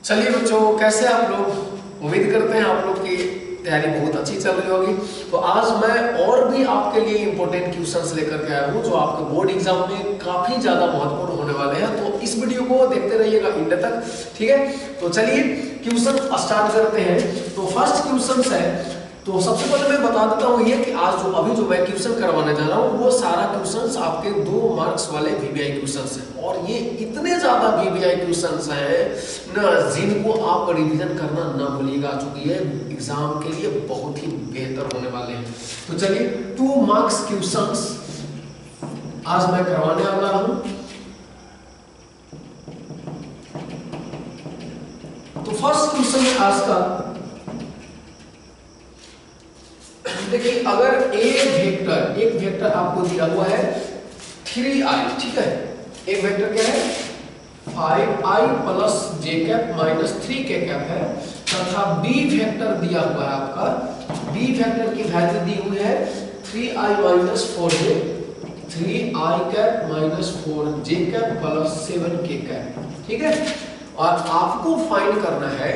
चलिए बच्चों, कैसे आप लोग? उम्मीद करते हैं आप लोग की तैयारी बहुत अच्छी चल रही होगी। तो आज मैं और भी आपके लिए इंपॉर्टेंट क्वेश्चंस लेकर के आया हूँ जो आपके बोर्ड एग्जाम में काफी ज्यादा महत्वपूर्ण होने वाले हैं। तो इस वीडियो को देखते रहिएगा एंड तक, ठीक है? तो चलिए क्वेश्चन स्टार्ट करते हैं। तो फर्स्ट क्वेश्चन है, तो सबसे पहले मैं बता देता हूँ ये कि आज जो मैं क्वेश्चन करवाने जा रहा हूँ वो सारा क्वेश्चंस आपके 2 मार्क्स वाले वीवीआई क्वेश्चंस हैं। और ये इतने ज्यादा वीवीआई क्वेश्चंस हैं ना जिनको आप रिवीजन करना ना भूलिएगा, चूंकि ये एग्जाम के लिए बहुत ही बेहतर होने वाले हैं। तो चलिए 2 मार्क्स क्वेश्चंस आज मैं करवाने वाला हूँ। तो फर्स्ट क्वेश्चन है आज का, देखिए अगर एक वेक्टर आपको दिया हुआ है 3i, ठीक है? एक वेक्टर क्या है 5i plus j cap minus 3k cap है, तथा b वेक्टर दिया हुआ है आपका, b वेक्टर की वैल्यू दी हुई है 3i minus 4j, 3i cap minus 4j cap plus 7k cap, ठीक है? और आपको फाइंड करना है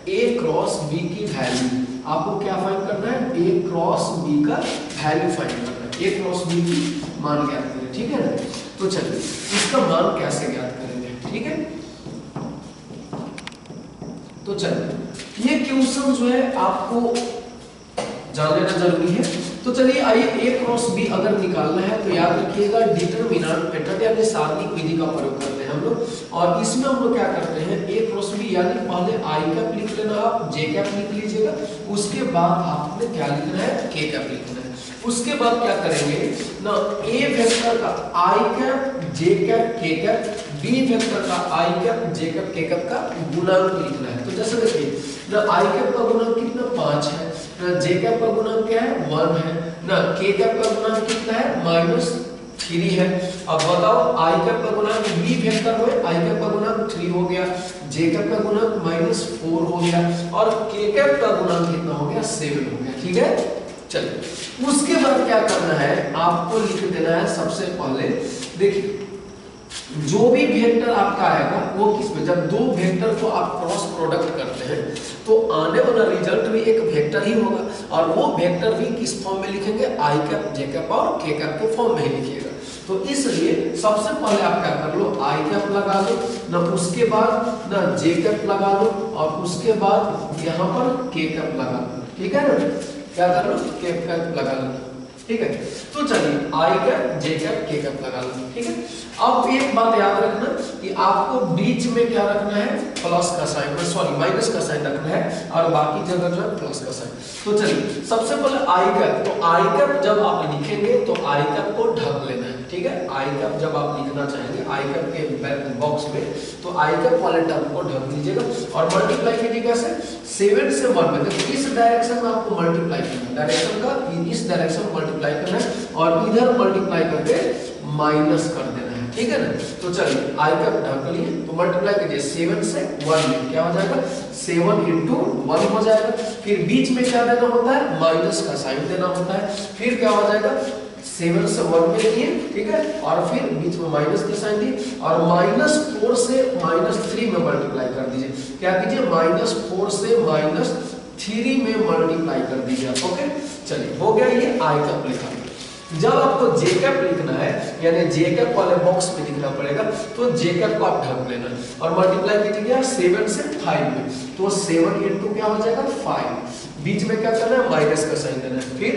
a क्रॉस b की वैल्यू। आपको क्या फाइंड करना है? a क्रॉस b का वैल्यू फाइंड करना है, a क्रॉस b की मान ज्ञात करें, ठीक है ना? तो चलिए इसका मान कैसे ज्ञात करेंगे, ठीक है? तो चलिए ये क्वेश्चन जो है आपको जान लेना जरूरी है। तो चलिए आइए a क्रॉस b अगर निकालना है तो याद रखिएगा डिटरमिनेंट मेथड यानी सारणिक विधि का प्रयोग करते हैं हम लोग। और इसमें हम लोग क्या करते हैं, a क्रॉस b यानी पहले i कैप लिख लेना, आप j कैप लिख लीजिएगा, उसके बाद आपने क्या लिखना है k कैप लिखना है। उसके बाद क्या करेंगे ना, a वेक्टर का i cap j cap k cap, b vector का i cap j cap k cap का गुणांक लिखना है। तो जैसे देखिए ना i कैप का गुणांक कितना 5 है, ना j कैप का गुणांक क्या है 1 है, ना k कैप का गुणांक कितना है -3 है। अब बताओ i कैप का गुणांक b वेक्टर में i कैप का गुणांक 3 हो गया, j कैप का गुणांक -4 हो गया और k कैप का गुणांक कितना हो गया 7 हो गया, ठीक है? चलिए उसके बाद क्या करना है, आपको लिख देना है सबसे पहले, देखिए जो भी वेक्टर आपका आएगा वो किसमें, जब 2 वेक्टर को आप क्रॉस प्रोडक्ट करते हैं तो आने वाला रिजल्ट भी एक वेक्टर ही होगा, और वो वेक्टर भी किस फॉर्म में लिखेंगे, i कैप j कैप और k कैप के फॉर्म में ही लिखिएगा। तो इसलिए सबसे पहले आप क्या कर लो, i कैप लगा लो ना, उसके बाद ना j कैप लगा लो और उसके बाद यहाँ पर k कैप लगा लो, ठीक है ना? क्या कर लो, k कैप लगा लो, ठीक है? तो चलिए i cap j cap k cap लगा लो, ठीक है? अब एक बात याद रखना कि आपको बीच में क्या रखना है, प्लस का साइन, सॉरी माइनस का साइन रखना है, और बाकी जगह जो है प्लस का साइन। तो चलिए सबसे पहले i कैप, तो i कैप जब आप लिखेंगे तो i कैप को ढक लेना है, ठीक है? i कैप जब आप लिखना चाहेंगे i कैप के बॉक्स में तो i कैप वाले टर्म को ढक लीजिएगा और मल्टीप्लाई कीजिए कैसे, 7 से 1 में। देखो इस डायरेक्शन में आपको मल्टीप्लाई करना है, डायरेक्शन का इस डायरेक्शन में मल्टीप्लाई करना है और इधर मल्टीप्लाई करके माइनस कर देना है, ठीक है ना? तो चलिए i कैप ढक लिए, तो मल्टीप्लाई कीजिए 7 से 1 में, क्या हो जाएगा 7 × 1 हो जाएगा। फिर बीच में क्या देना होता है, माइनस का साइन देना होता है, फिर क्या हो जाएगा 7 से 1 में दिए, ठीक है? और फिर बीच में माइनस का साइन दिए और -4 से -3 में मल्टीप्लाई कर दीजिए। क्या कीजिए, -4 से -3 में मल्टीप्लाई कर दीजिए, ओके? चलिए हो गया ये i कैप लिखा। जब आपको j कैप लिखना है यानी j कैप वाले बॉक्स में लिखना पड़ेगा, तो j कैप को आप ढक लेना और मल्टीप्लाई कीजिएगा 7 से 5 में, तो 7 × क्या हो जाएगा 5, बीच में क्या करना है माइनस का साइन देना है, फिर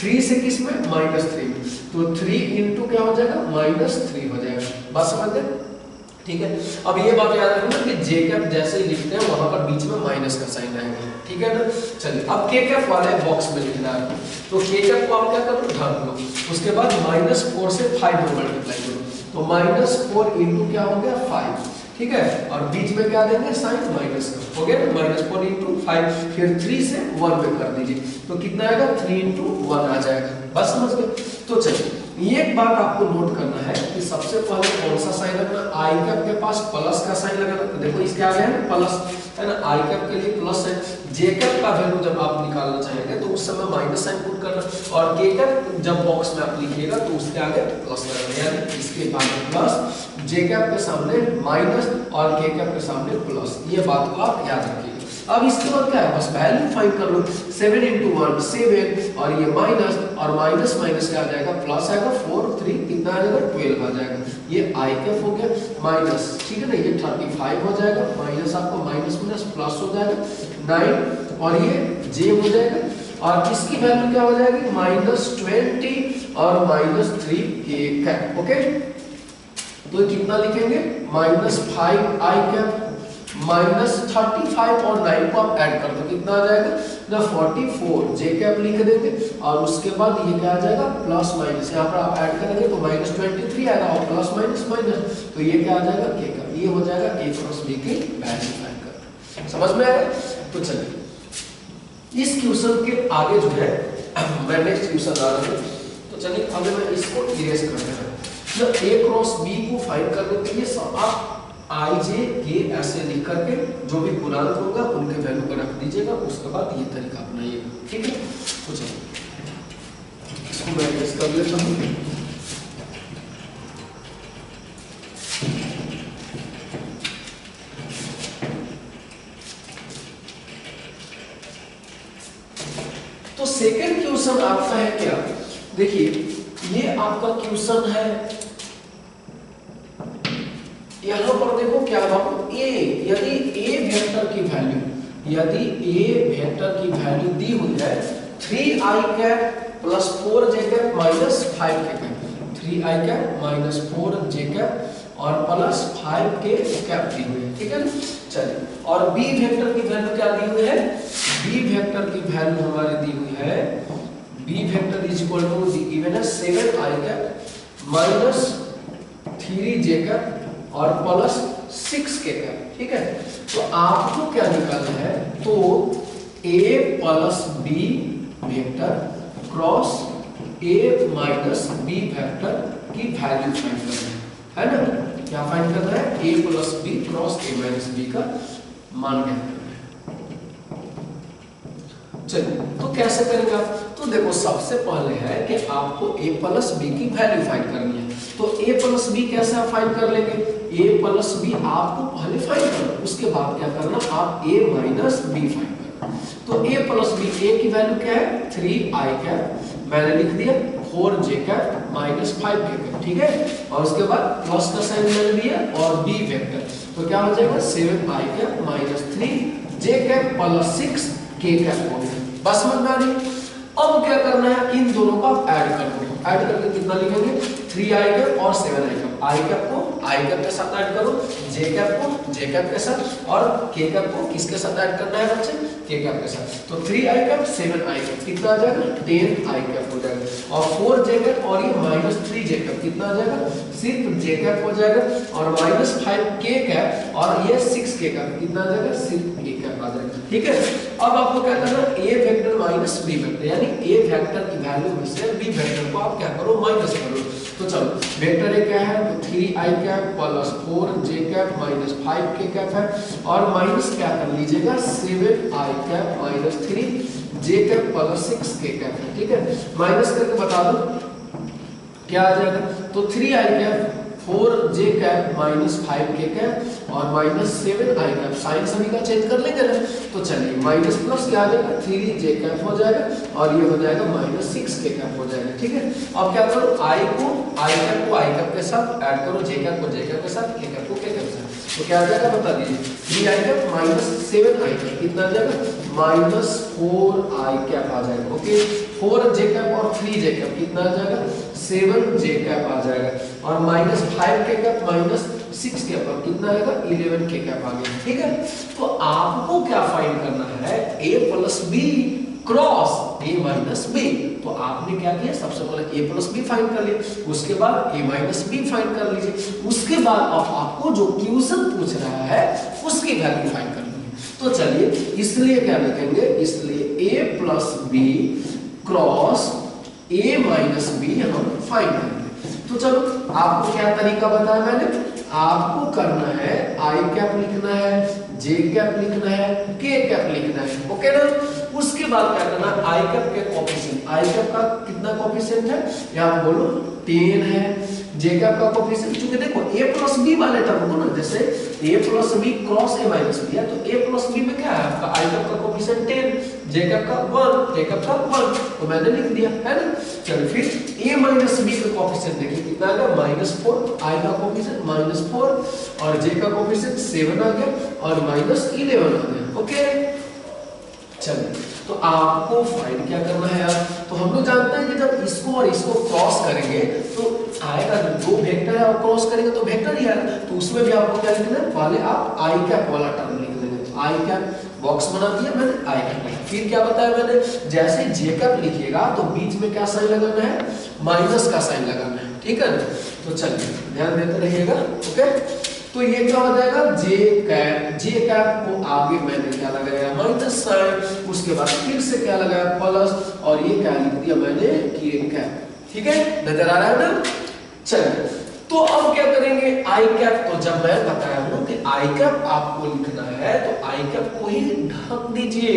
3 से किस में -3 में, तो 3 × क्या हो जाएगा -3 हो जाएगा। बात समझ गए, ठीक है? अब ये बात याद रखना कि j कैप जैसे ही लिखते हैं वहां पर बीच में माइनस का साइन आएगा, ठीक है ना? चलिए अब k कैप वाले बॉक्स में लिखना है, तो k कैप को आप क्या करो ढक लो, उसके बाद -4 से 5 में मल्टीप्लाई करो, तो -4 × क्या हो गया 5, ठीक है? और बीच में क्या देंगे साइन माइनस का, हो गया ना -4 × 5, फिर 3 से 1 में कर दीजिए, तो कितना आएगा 3 × 1 आ जाएगा। बस समझ गए? तो चलिए एक बात आपको नोट करना है कि सबसे पहले कौन सा साइन रखना, आई कैप के पास प्लस का साइन लगाना। तो देखो इसके आगे है ना प्लस, है ना, आई कैप के लिए प्लस है। जे कैप का वैल्यू जब आप निकालना चाहेंगे तो उस समय माइनस साइन पुट करना, और के कैप जब बॉक्स में आप लिखिएगा तो उसके आगे प्लस लगाना, यानी इसके आगे प्लस, जे कैप के सामने माइनस और के कैप के सामने प्लस। ये बात को आप याद रखिएगा। अब इसके बाद क्या है, बस वैल्यू फाइंड कर लो। 7 × 1 7, और ये माइनस, और माइनस माइनस क्या आ जाएगा, प्लस आएगा। 4 3 कितना आ जाएगा, 12 आ जाएगा। ये आई कैप हो गया माइनस, ठीक है ना, ये 35 हो जाएगा, माइनस आपको माइनस माइनस प्लस हो जाएगा 9, और ये जे हो जाएगा, और इसकी वैल्यू क्या हो जाएगी, -20 और -3 के कैप। ओके, तो कितना लिखेंगे, -5 आई कैप -35 और 9 को आप ऐड कर दो, कितना आ जाएगा ना, 44 जे कैप लिख देंगे, और उसके बाद ये क्या आ जाएगा, प्लस माइनस, यहाँ पर आप ऐड करेंगे तो -23 आएगा, और प्लस माइनस माइनस, तो ये क्या आ जाएगा, के का। ये हो जाएगा a क्रॉस b की वैल्यू फाइंड करना। समझ में आया? तो चलिए इस क्वेश्चन के आगे जो है मैं नेक्स्ट क्वेश्चन आ रहा हूँ, तो चलिए अभी मैं इसको इरेज कर रहा हूँ। जब a क्रॉस b को फाइंड करने के लिए आप आई जे के ऐसे लिख करके जो भी पूर्णांक होगा उनके वैल्यू को रख दीजिएगा, उसके बाद ये तरीका अपनाइएगा, ठीक है। तो चलिए इसको मैं इरेज कर लेता हूँ। तो सेकंड क्वेश्चन आपका है क्या, देखिए ये आपका क्वेश्चन है, यहां पर देखो क्या बाबू, a, यदि a वेक्टर की वैल्यू, यदि a वेक्टर की वैल्यू दी हुई है 3i cap plus 4j cap minus 5k cap, 3i cap minus 4j cap और प्लस 5k कैप दी हुई है, ठीक है ना। चलिए, और b वेक्टर की वैल्यू क्या दी हुई है, b वेक्टर की वैल्यू हमारी दी हुई है, b vector is equal to given है 7i cap minus 3j cap और प्लस 6k का, ठीक है। तो आपको क्या निकालना है, तो a plus b vector cross a minus b vector की वैल्यू फाइंड करना है ना। क्या फाइंड करना है, a plus b cross a minus b का मान ज्ञात करना है। चलिए, तो कैसे करेंगे आप, तो देखो सबसे पहले है कि आपको a प्लस b की वैल्यू फाइंड करनी है। तो a प्लस b कैसे आप फाइंड कर लेंगे, a प्लस b आपको पहले फाइंड करना, उसके बाद क्या करना, आप a माइनस b फाइंड करना। तो a प्लस b, a की वैल्यू क्या है, 3i कैप, मैंने लिख दिया 4j cap minus 5k cap, ठीक है, और उसके बाद प्लस का साइन मैंने दिया, और b वेक्टर, तो क्या हो जाएगा 7i cap minus 3j cap plus 6k cap हो गया। बस समझ में आ रही। अब क्या करना है, इन दोनों को आप ऐड कर दो, ऐड करके कितना लिखेंगे, 3i कैप और 7i कैप, i कैप को i कैप के साथ ऐड करो, j कैप को j कैप के साथ, और k कैप को किसके साथ ऐड करना है बच्चे, k कैप के साथ। तो 3i कैप 7i कैप कितना आ जाएगा, 10i कैप हो जाएगा, और 4j कैप और ये माइनस 3j कैप कितना आ जाएगा, सिर्फ j कैप हो जाएगा, और माइनस 5k कैप और ये 6k कैप कितना आ जाएगा, सिर्फ a कैप आ जाएगा, ठीक है। अब आपको क्या करना है, a vector minus b vector, यानी a वेक्टर की वैल्यू में से b वेक्टर को आप क्या करो, माइनस करो। तो चलो, वेक्टर ए क्या है, तो 3i cap plus 4j cap minus 5k cap है, और माइनस क्या कर लीजिएगा, 7i cap minus 3j cap plus 6k cap है, ठीक है। माइनस करके बता दो क्या आ जाएगा, तो 3i cap 4j cap minus 5k cap और माइनस 7i कैप, साइन सभी का चेंज कर लेंगे ना। तो चलिए, माइनस प्लस क्या आ जाएगा, 3j कैप हो जाएगा, और ये हो जाएगा माइनस 6k कैप हो जाएगा, ठीक है। अब क्या करो, i कैप को i कैप के साथ ऐड करो, j कैप को j कैप के साथ, k कैप को k कैप के साथ, तो क्या आ जाएगा बता दीजिए, 3i cap minus 7i cap कितना आ जाएगा, माइनस 4i कैप आ जाएगा, ओके। 4j कैप और 3j कैप कितना आ जाएगा, 7j कैप आ जाएगा, और minus 5k cap minus 6k cap कितना आएगा, 11k कैप आ गया, ठीक है। तो आपको क्या फाइंड करना है, a plus b cross a minus b। तो आपने क्या किया, सबसे पहले a प्लस b फाइंड कर लिया, उसके बाद a माइनस b फाइंड कर लीजिए, उसके बाद आपको जो क्वेश्चन पूछ रहा है उसकी वैल्यू फाइंड करनी है। तो चलिए, इसलिए क्या लिखेंगे, इसलिए a plus b cross a minus B हम फाइंड करेंगे। तो चलो आपको क्या तरीका बताया मैंने, आपको करना है आई कैप लिखना है, जे कैप लिखना है, के कैप लिखना है, ओके ना। उसके बाद क्या करना, आई कैप के कोफिशिएंट, आई कैप का कितना कोफिशिएंट है, यहाँ बोलो 10 है, जे कैप का कोफिशिएंट, क्योंकि देखो a प्लस बी वाले टर्म को ना, जैसे a plus B cross a minus B है, तो a प्लस बी में क्या है आपका आई कैप का कोफिशिएंट 10, जे कैप का 1, के कैप का 1, तो मैंने लिख दिया है ना। चलो फिर a माइनस बी का कोफिशिएंट देखिए कितना आ गया -4, आई का कोफिशिएंट -4 और जे का कोफिशिएंट 7 आ गया और -11 आ गया, ओके। चलिए तो आपको फाइंड क्या करना है यार, तो हम लोग जानते हैं कि जब इसको और इसको क्रॉस करेंगे तो आएगा, जो दो वेक्टर है और क्रॉस करेंगे तो वेक्टर ही आएगा, तो उसमें भी आपको क्या लिखना है, पहले आप आई कैप वाला टर्म लिख लेंगे। तो आई कैप बॉक्स बना दिया मैंने, आई कैप लिखा, फिर क्या बताया मैंने, जैसे जे कैप लिखिएगा तो बीच में क्या साइन लगाना है, माइनस का साइन लगाना है, ठीक है। तो चलिए ध्यान देते रहिएगा, ओके। तो ये क्या हो जाएगा, जे कैप को आगे मैंने क्या लगाया माइनस साइन, उसके बाद फिर से क्या लगाया प्लस, और ये क्या लिख दिया मैंने के कैप, ठीक है, नजर आ रहा है ना। चलिए तो अब क्या करेंगे, आई कैप, तो जब मैं बताया हूं कि आई कैप आपको लिखना है तो आई कैप को ही ढक दीजिए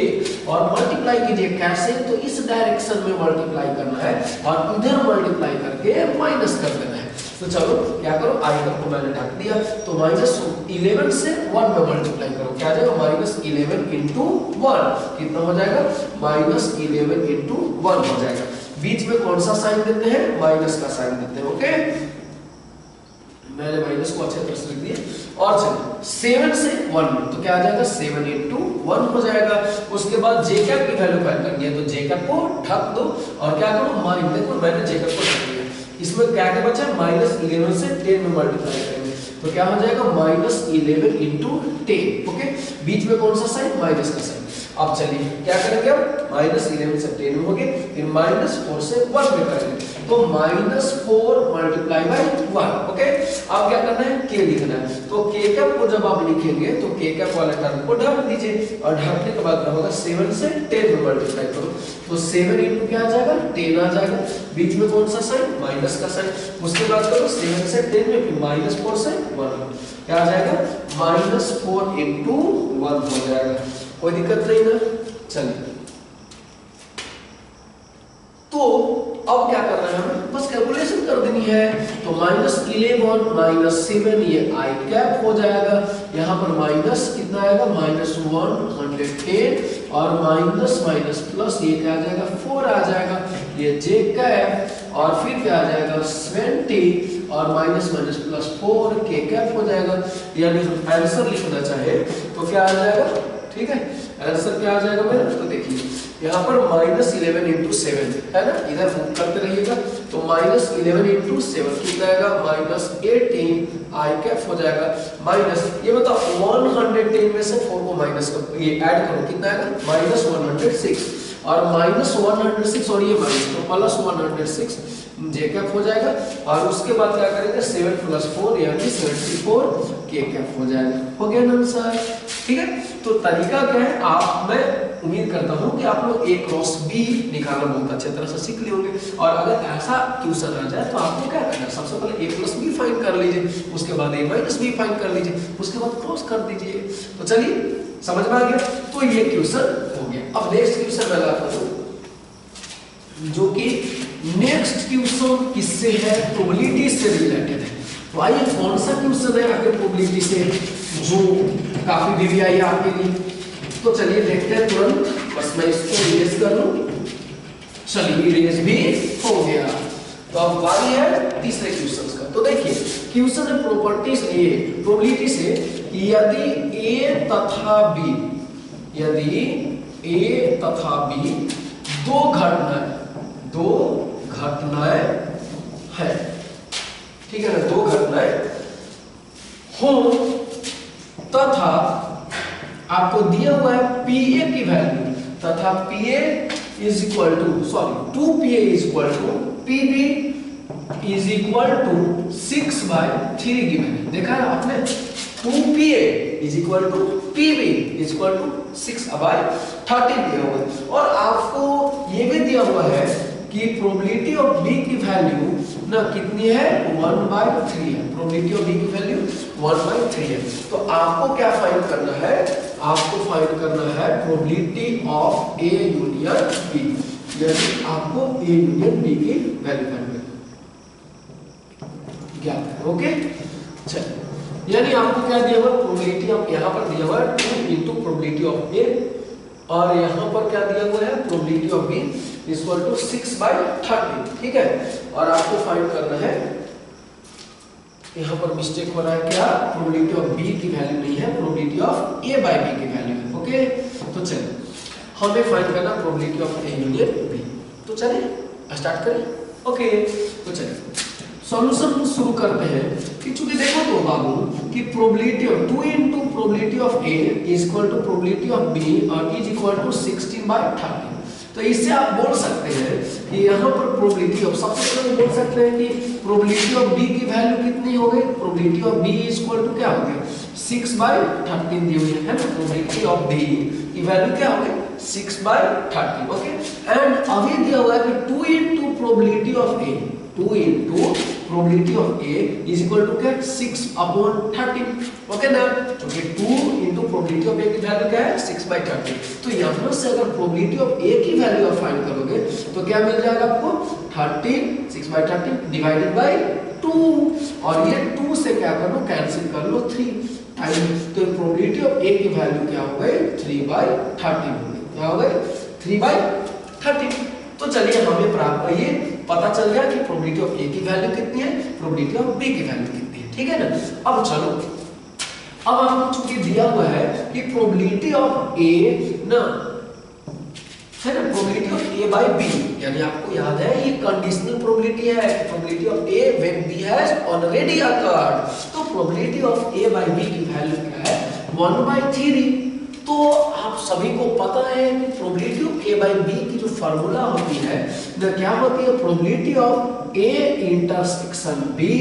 और मल्टीप्लाई कीजिए, कैसे, तो इस डायरेक्शन में मल्टीप्लाई करना है और इधर मल्टीप्लाई करके माइनस कर देना है। तो चलो क्या करो, आई कैप को मैंने ढक दिया, तो -11 से 1 में मल्टीप्लाई करो, क्या आ जाएगा -11 इंटू 1, कितना हो जाएगा -11 इंटू 1 हो जाएगा। बीच में कौन सा साइन देते हैं, माइनस का साइन देते हैं, ओके। मैंने माइनस को अच्छे तरह से लिख दिया और चलो 7 से 1 में तो क्या आ जाएगा 7 इंटू 1 हो जाएगा। उसके बाद जे कैप की वैल्यू फाइंड करनी है, तो जे कैप को ढक दो और क्या करो, माइन देखो मैंने जे कैप को ढक दिया, इसमें क्या क्या बचा, -11 से 10 में मल्टीप्लाई करेंगे तो क्या हो जाएगा -11 इंटू 10, ओके। बीच में कौन सा साइन, माइनस का साइन। अब चलिए क्या करेंगे, अब -11 से 10 में हो गए, फिर -4 से 1 में करेंगे, तो -4 मल्टीप्लाई बाय 1, ओके। अब क्या करना है, के लिखना है, तो के कैप को जब आप लिखेंगे तो के कैप वाले टर्म को ढक दीजिए और ढकने के बाद क्या होगा, 7 से 10 में मल्टीप्लाई करो, तो 7 इंटू क्या आ जाएगा 10 आ जाएगा, बीच में कौन सा साइन, माइनस का साइन, उसके बाद करो 7 से 10 में, फिर -4 से 1 क्या आ जाएगा -4 इंटू 1 हो जाएगा, कोई दिक्कत नहीं ना। चलिए तो अब क्या करना है हमें, बस कैलकुलेशन कर देनी है, तो -11 -7 ये आई कैप हो जाएगा, यहाँ पर माइनस कितना आएगा -110 और माइनस माइनस प्लस ये क्या आ जाएगा 4 आ जाएगा, ये जे कैप और फिर क्या आ जाएगा 20 और माइनस माइनस प्लस 4 के कैप हो जाएगा। यानी आंसर लिखना चाहे तो क्या आ जाएगा, ठीक है, आंसर क्या आ जाएगा मेरा, तो देखिए यहाँ पर -11 इंटू 7 है ना, इधर मूव करते रहिएगा, तो -11 इंटू 7 कितना आएगा -18 आई कैप हो जाएगा, माइनस ये बताओ 110 में से 4 को माइनस कर, ये ऐड करो कितना आएगा -106 और -106 और ये माइनस तो +106 जे कैप हो जाएगा, और उसके बाद क्या करेंगे 7 + 4 यानी 74 के कैप हो जाएगा, हो गया ना आंसर, ठीक है। तो तरीका क्या है, आप मैं उम्मीद करता हूं कि आप लोग a क्रॉस b निकालना बहुत अच्छे तरह से सीख लिए होंगे, और अगर ऐसा क्वेश्चन आ जाए तो आपको क्या करना है, सबसे पहले a + b फाइंड कर लीजिए, उसके बाद a - b फाइंड कर लीजिए, उसके बाद क्रॉस कर दीजिए। तो चलिए समझ में आ गया, तो ये क्वेश्चन हो गया। अब नेक्स्ट क्वेश्चन मैं लाता हूं, जो कि नेक्स्ट क्वेश्चन किससे है, प्रोबेबिलिटी से रिलेटेड है। तो आइए कौन सा क्वेश्चन है अगर प्रोबेबिलिटी से, जो काफी भी आई आपके लिए, तो चलिए देखते हैं तुरंत, बस मैं इसको इरेज कर लूं, चलिए इरेज भी हो गया। तो अब बारी है तीसरे क्वेश्चन का। तो देखिए क्वेश्चन है प्रॉपर्टी से, प्रोबेबिलिटी से, यदि a तथा b, यदि a तथा b दो घटनाएं है, ठीक है ना, दो घटनाएं हो तथा आपको दिया हुआ है PA की वैल्यू, तथा PA is equal to 2PA is equal to PB is equal to 6/3 given है। देखा है आपने, 2PA is equal to PB is equal to 6/13 दिया हुआ है, और आपको ये भी दिया हुआ है कि प्रोबेबिलिटी ऑफ बी की वैल्यू ना कितनी है 1/3 है। प्रोबेबिलिटी ऑफ बी की वैल्यू 1/3 है। तो आपको क्या फाइंड करना है, आपको फाइंड करना है probability of A union B, यानी आपको ए यूनियन बी की वैल्यू फाइंड करनी क्या। ओके चलिए, यानी आपको क्या दिया हुआ प्रोबेबिलिटी ऑफ, यहाँ पर दिया हुआ 2 इंटू प्रोबेबिलिटी ऑफ ए, और यहाँ पर क्या दिया हुआ है probability of B equal to 6/30। ठीक है, और आपको फाइंड करना है, यहाँ पर मिस्टेक हो रहा है क्या, प्रोबेबिलिटी ऑफ बी की वैल्यू नहीं है, probability of A by B की वैल्यू है। ओके तो चलिए हमें फाइंड करना probability of A union B. तो चलिए स्टार्ट करें। ओके तो चलिए सॉल्यूशन शुरू करते हैं कि चूंकि देखो तो बाबू कि probability of 2 into probability of A is equal to probability of B और इज इक्वल टू 16/30। तो इससे आप बोल सकते हैं कि यहाँ पर प्रोबेबिलिटी ऑफ, सबसे पहले बोल सकते हैं कि प्रोबेबिलिटी ऑफ बी की वैल्यू कितनी हो गई, probability of B is equal to क्या हो गया 6/13 दी हुई है ना। प्रोबेबिलिटी ऑफ बी की वैल्यू क्या हो गई 6/30। ओके एंड अभी दिया हुआ है कि 2 into probability of A, 2 into probability of A is equal to क्या 6/30। ओके ना, क्योंकि 2 इंटू प्रोबेबिलिटी ऑफ ए की वैल्यू क्या है 6/30। तो यहाँ से अगर प्रोबेबिलिटी ऑफ ए की वैल्यू आप फाइंड करोगे तो क्या मिल जाएगा आपको 13, 6/30 डिवाइडेड बाय 2, और ये 2 से क्या कर लो कैंसिल कर लो 3 टाइम। तो प्रोबेबिलिटी ऑफ ए की वैल्यू क्या हो गई 3/30 हो गई, क्या हो गई 3/30। तो चलिए हमें प्राप्त ये पता चल गया कि प्रोबेबिलिटी ऑफ ए की वैल्यू कितनी है, प्रोबेबिलिटी ऑफ बी की वैल्यू कितनी है। ठीक है ना, अब चलो, अब आपको चूंकि दिया हुआ है कि प्रोबेबिलिटी ऑफ ए ना है ना, probability of A by B, यानी आपको याद है ये कंडीशनल प्रोबेबिलिटी है, probability of A when B has already occurred. तो probability of A by B की वैल्यू क्या है 1/3। तो आप सभी को पता है कि probability of A by B की जो फार्मूला होती है ना क्या होती है, probability of A intersection B,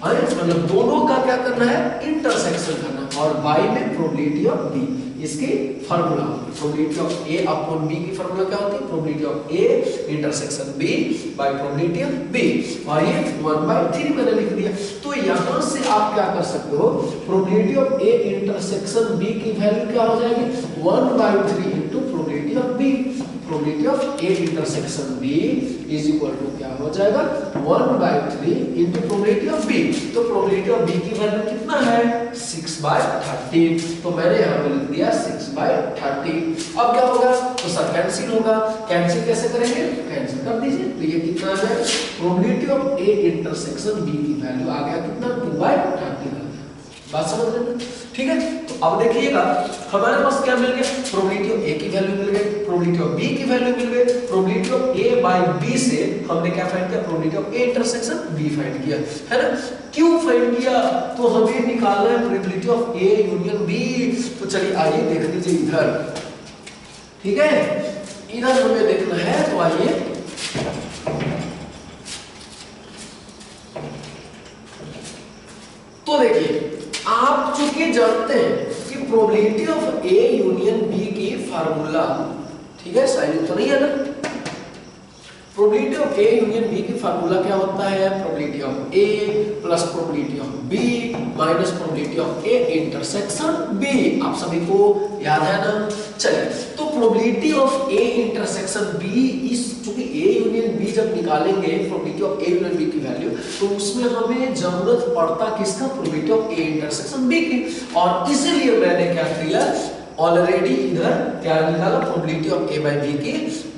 मतलब दोनों का क्या करना है इंटरसेक्शन करना, और बाई में प्रोबेबिलिटी ऑफ बी, इसकी फार्मूला होती है। Probability of A upon B की फार्मूला क्या होती है, probability of A intersection B by probability of B, और ये 1/3 मैंने लिख दिया। तो यहां से आप क्या कर सकते हो, probability of A intersection B की वैल्यू क्या हो जाएगी 1/3 into probability of B. Probability of A intersection B is equal to क्या हो जाएगा 1/3 इंटू प्रोबेबिलिटी ऑफ बी। तो प्रोबेबिलिटी ऑफ बी की वैल्यू कितना है 6/30। तो मैंने यहाँ पे लिख दिया 6/30। अब क्या होगा, तो सर कैंसिल होगा, कैंसिल कैसे करेंगे, कैंसिल कर दीजिए। तो ये कितना आ जाएगा, probability of A intersection B की वैल्यू आ गया कितना 2/30। बात समझ रहे हैं, ठीक है। तो अब देखिएगा हमारे पास क्या मिल गया, प्रोबेबिलिटी ऑफ ए की वैल्यू मिल गई, प्रोबेबिलिटी ऑफ बी की वैल्यू मिल गई, probability of A by B से हमने क्या फाइंड किया, probability of A intersection B find किया, है ना। क्यों फाइंड किया, तो हमें निकालना है probability of A union B. तो चलिए आइए देख लीजिए इधर, ठीक है, इधर हमें देखना है। तो आइए तो देखिए, आप चूंकि जानते हैं कि probability of A union B की फार्मूला, ठीक है, साइन तो नहीं है ना, probability of A union B की फार्मूला क्या होता है, probability of A plus probability of B minus probability of A intersection B. आप सभी को याद है ना। चलिए, तो probability of A intersection B, इस चूंकि ए यूनियन बी जब निकालेंगे probability of A union B की वैल्यू, तो उसमें हमें जरूरत पड़ता किसका, probability of A intersection B की, और इसीलिए मैंने क्या किया, ऑलरेडी इधर क्या निकाला, probability of A by B की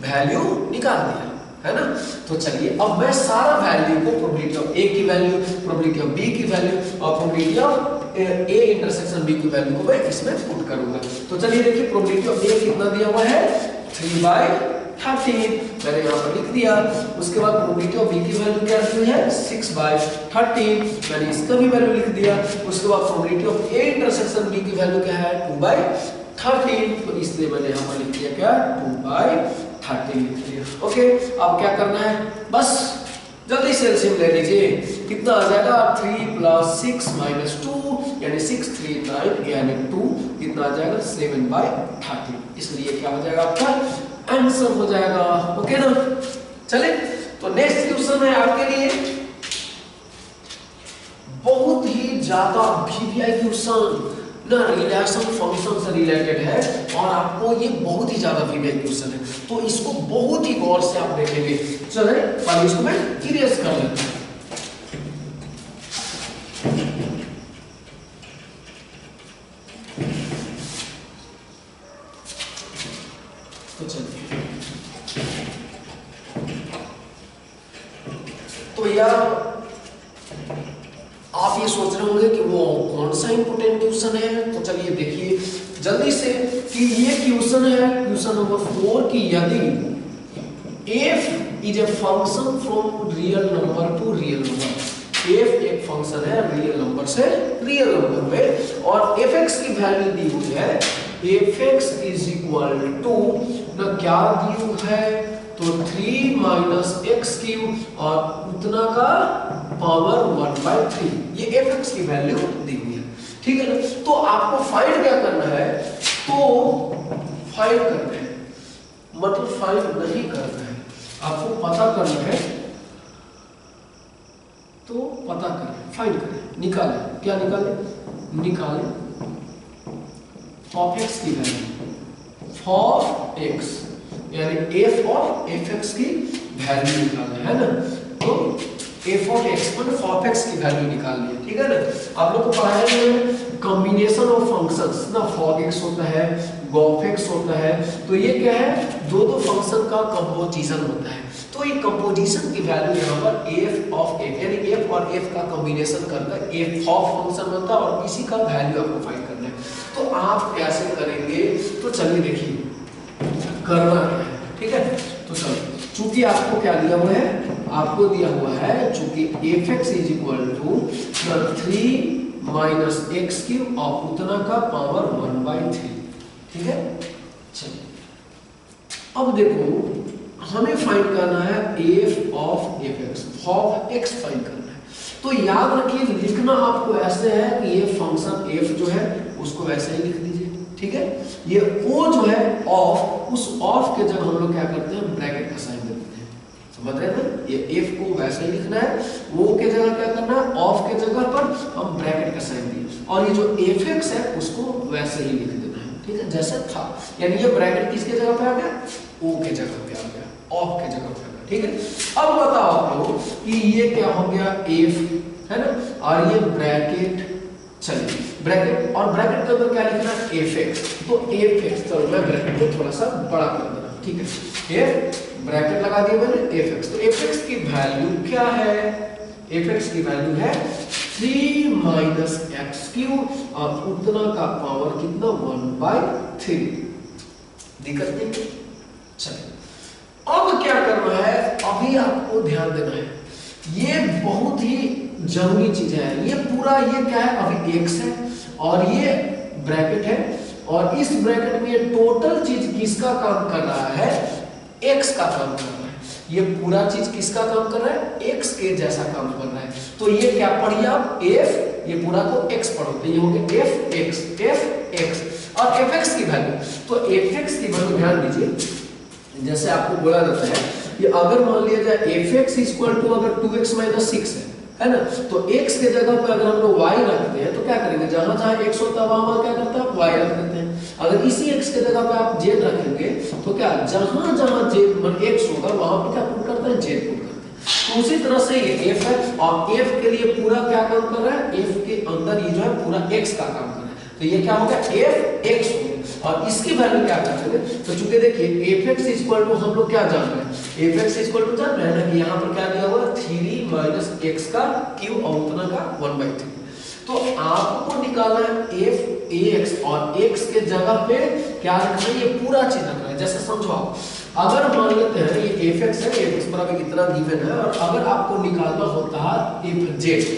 वैल्यू निकाल दिया, है ना। तो चलिए अब मैं सारा वैल्यू को, प्रोबेबिलिटी ऑफ ए की वैल्यू, प्रोबेबिलिटी ऑफ बी की वैल्यू और probability of A intersection B की वैल्यू को मैं इसमें पुट करूंगा। तो चलिए देखिए, प्रोबेबिलिटी ऑफ ए कितना दिया हुआ है 3/30, मैंने यहाँ पर लिख दिया। उसके बाद प्रोबेबिलिटी ऑफ बी की वैल्यू क्या दी हुई है 6/30, मैंने इसका भी वैल्यू लिख दिया। उसके बाद probability of A intersection B की वैल्यू क्या है 2/13, तो इसलिए मैंने यहाँ पर लिख दिया क्या 2/13 लिख दिया। ओके, अब क्या करना है, बस जल्दी से एलसीएम ले लीजिए, कितना आ जाएगा 3 + 6 - 2 यानी 6 3 9 यानी 2, कितना आ जाएगा 7/30, इसलिए क्या हो जाएगा आपका आंसर हो जाएगा। ओके ना, चले तो नेक्स्ट क्वेश्चन है आपके लिए बहुत ही ज्यादा वीवीआई क्वेश्चन ना, रिलेशन फंक्शन से रिलेटेड है और आपको ये बहुत ही ज्यादा वीवीआई क्वेश्चन है, तो इसको बहुत ही गौर से आप देखेंगे। चले पहले इसको मैं क्लियर कर लेता हूं। तो चलिए, तो यार आप ये सोच रहे होंगे कि वो कौन सा इंपोर्टेंट क्वेश्चन है, तो चलिए देखिए जल्दी से कि ये क्वेश्चन है क्वेश्चन नंबर 4 की यदि f is a function from real number two real number, f एक फंक्शन है रियल नंबर से रियल नंबर में और fx की वैल्यू दी हुई है fx इज इक्वल टू ना क्या दी हुई है तो 3 माइनस एक्स क्यूब और उतना का पावर 1/3, ये fx की वैल्यू दी हुई है, ठीक है ना। तो आपको फाइंड क्या करना है, तो फाइंड करना है, मतलब फाइंड नहीं करना है, आपको पता करना है, तो पता करें, फाइंड करें, निकालें, क्या निकालें ऑफ x की वैल्यू फॉर x, यानी f ऑफ fx की वैल्यू निकालना है ना, तो f ऑफ x मतलब फॉफ x की वैल्यू निकालनी है, ठीक है ना। आप लोग को पढ़ाया गया है कॉम्बिनेशन ऑफ फंक्शंस ना, फॉग x होता है, गॉफ x होता है, तो ये क्या है दो फंक्शन का कंपोजिशन होता है, तो ये कंपोजिशन की वैल्यू यहाँ पर f ऑफ f यानी f और f का कॉम्बिनेशन करकर f ऑफ फंक्शन बनता है और इसी का वैल्यू आपको फाइंड करना है। तो आप कैसे करेंगे, तो चलिए देखिए करना है, ठीक है। तो चलो चूंकि आपको क्या दिया हुआ है, आपको दिया हुआ है चूंकि fx is equal to 3 minus x cube और उतना का पावर 1/3, ठीक है। चलिए अब देखो हमें फाइंड करना है f of fx, of x find करना है, तो याद रखिए लिखना आपको ऐसे है कि ये फंक्शन f जो है उसको वैसे ही लिख दीजिए, ठीक है। ये o जो है ऑफ, उस ऑफ के जगह हम लोग क्या करते हैं ब्रैकेट का साइन देते हैं, समझ रहे हैं ना। ये f को वैसे ही लिखना है, o के जगह क्या करना है ऑफ के जगह पर हम ब्रैकेट का साइन दिए और ये जो fx है उसको वैसे ही लिख देना है, ठीक है जैसे था, यानी ये ब्रैकेट किसके जगह पे आ गया o के जगह पे आ गया, ऑफ के जगह पे आ गया, ठीक है। अब बताओ आप लोग कि ये क्या हो गया f है ना, और ये ब्रैकेट, चलिए ब्रैकेट और ब्रैकेट के अंदर क्या लिखना है fx, तो fx, चलो मैं ब्रैकेट को थोड़ा सा बड़ा कर दे रहा हूं, ठीक है। f ब्रैकेट लगा दिया मैंने fx, तो fx की वैल्यू क्या है, fx की वैल्यू है 3 माइनस एक्स क्यूब और उतना का पावर कितना 1/3, दिक्कत नहीं। चलिए अब क्या करना है, अभी आपको ध्यान देना है, ये बहुत ही जरूरी चीज है, ये पूरा ये क्या है अभी x है और ये ब्रैकेट है और इस ब्रैकेट में ये टोटल चीज किसका काम कर रहा है, x का काम कर रहा है, ये पूरा चीज किसका काम कर रहा है x के जैसा काम कर रहा है, तो ये क्या पढ़िए आप f, ये पूरा को x पढ़ो, तो ये हो गया fx और fx की वैल्यू, तो fx की वैल्यू ध्यान दीजिए जैसे आपको बोला जाता है कि अगर मान लिया जाए fx इक्वल टू अगर 2x माइनस 6 है ना, तो x के जगह पर अगर हम लोग y रखते हैं तो क्या करेंगे, जहां जहां x होता है वहां क्या करते हैं आप y रख देते हैं, अगर इसी x के जगह पे आप z रखेंगे तो क्या जहां जहां z मतलब x होगा वहां पर क्या पुट करते हैं z पुट करते हैं, तो उसी तरह से ये f है और f के लिए पूरा क्या काम कर रहा है, f के अंदर ये जो है पूरा x का काम कर रहा है, तो ये क्या हो गया fx हो गया और इसकी वैल्यू क्या कर देंगे, तो चूंकि देखिए fx इक्वल टू हम लोग क्या जान रहे हैं, fx इक्वल टू जान रहे हैं ना कि यहाँ पर क्या दिया हुआ 3 माइनस x का क्यूब और उतना का 1/3, तो आपको निकालना है f(ax) और x के जगह पे क्या रखना है, ये पूरा चीज रखना है। जैसे समझो अगर मान लेते हैं ये fx है, fx बराबर कितना गिवन है और अगर आपको निकालना होता है fz,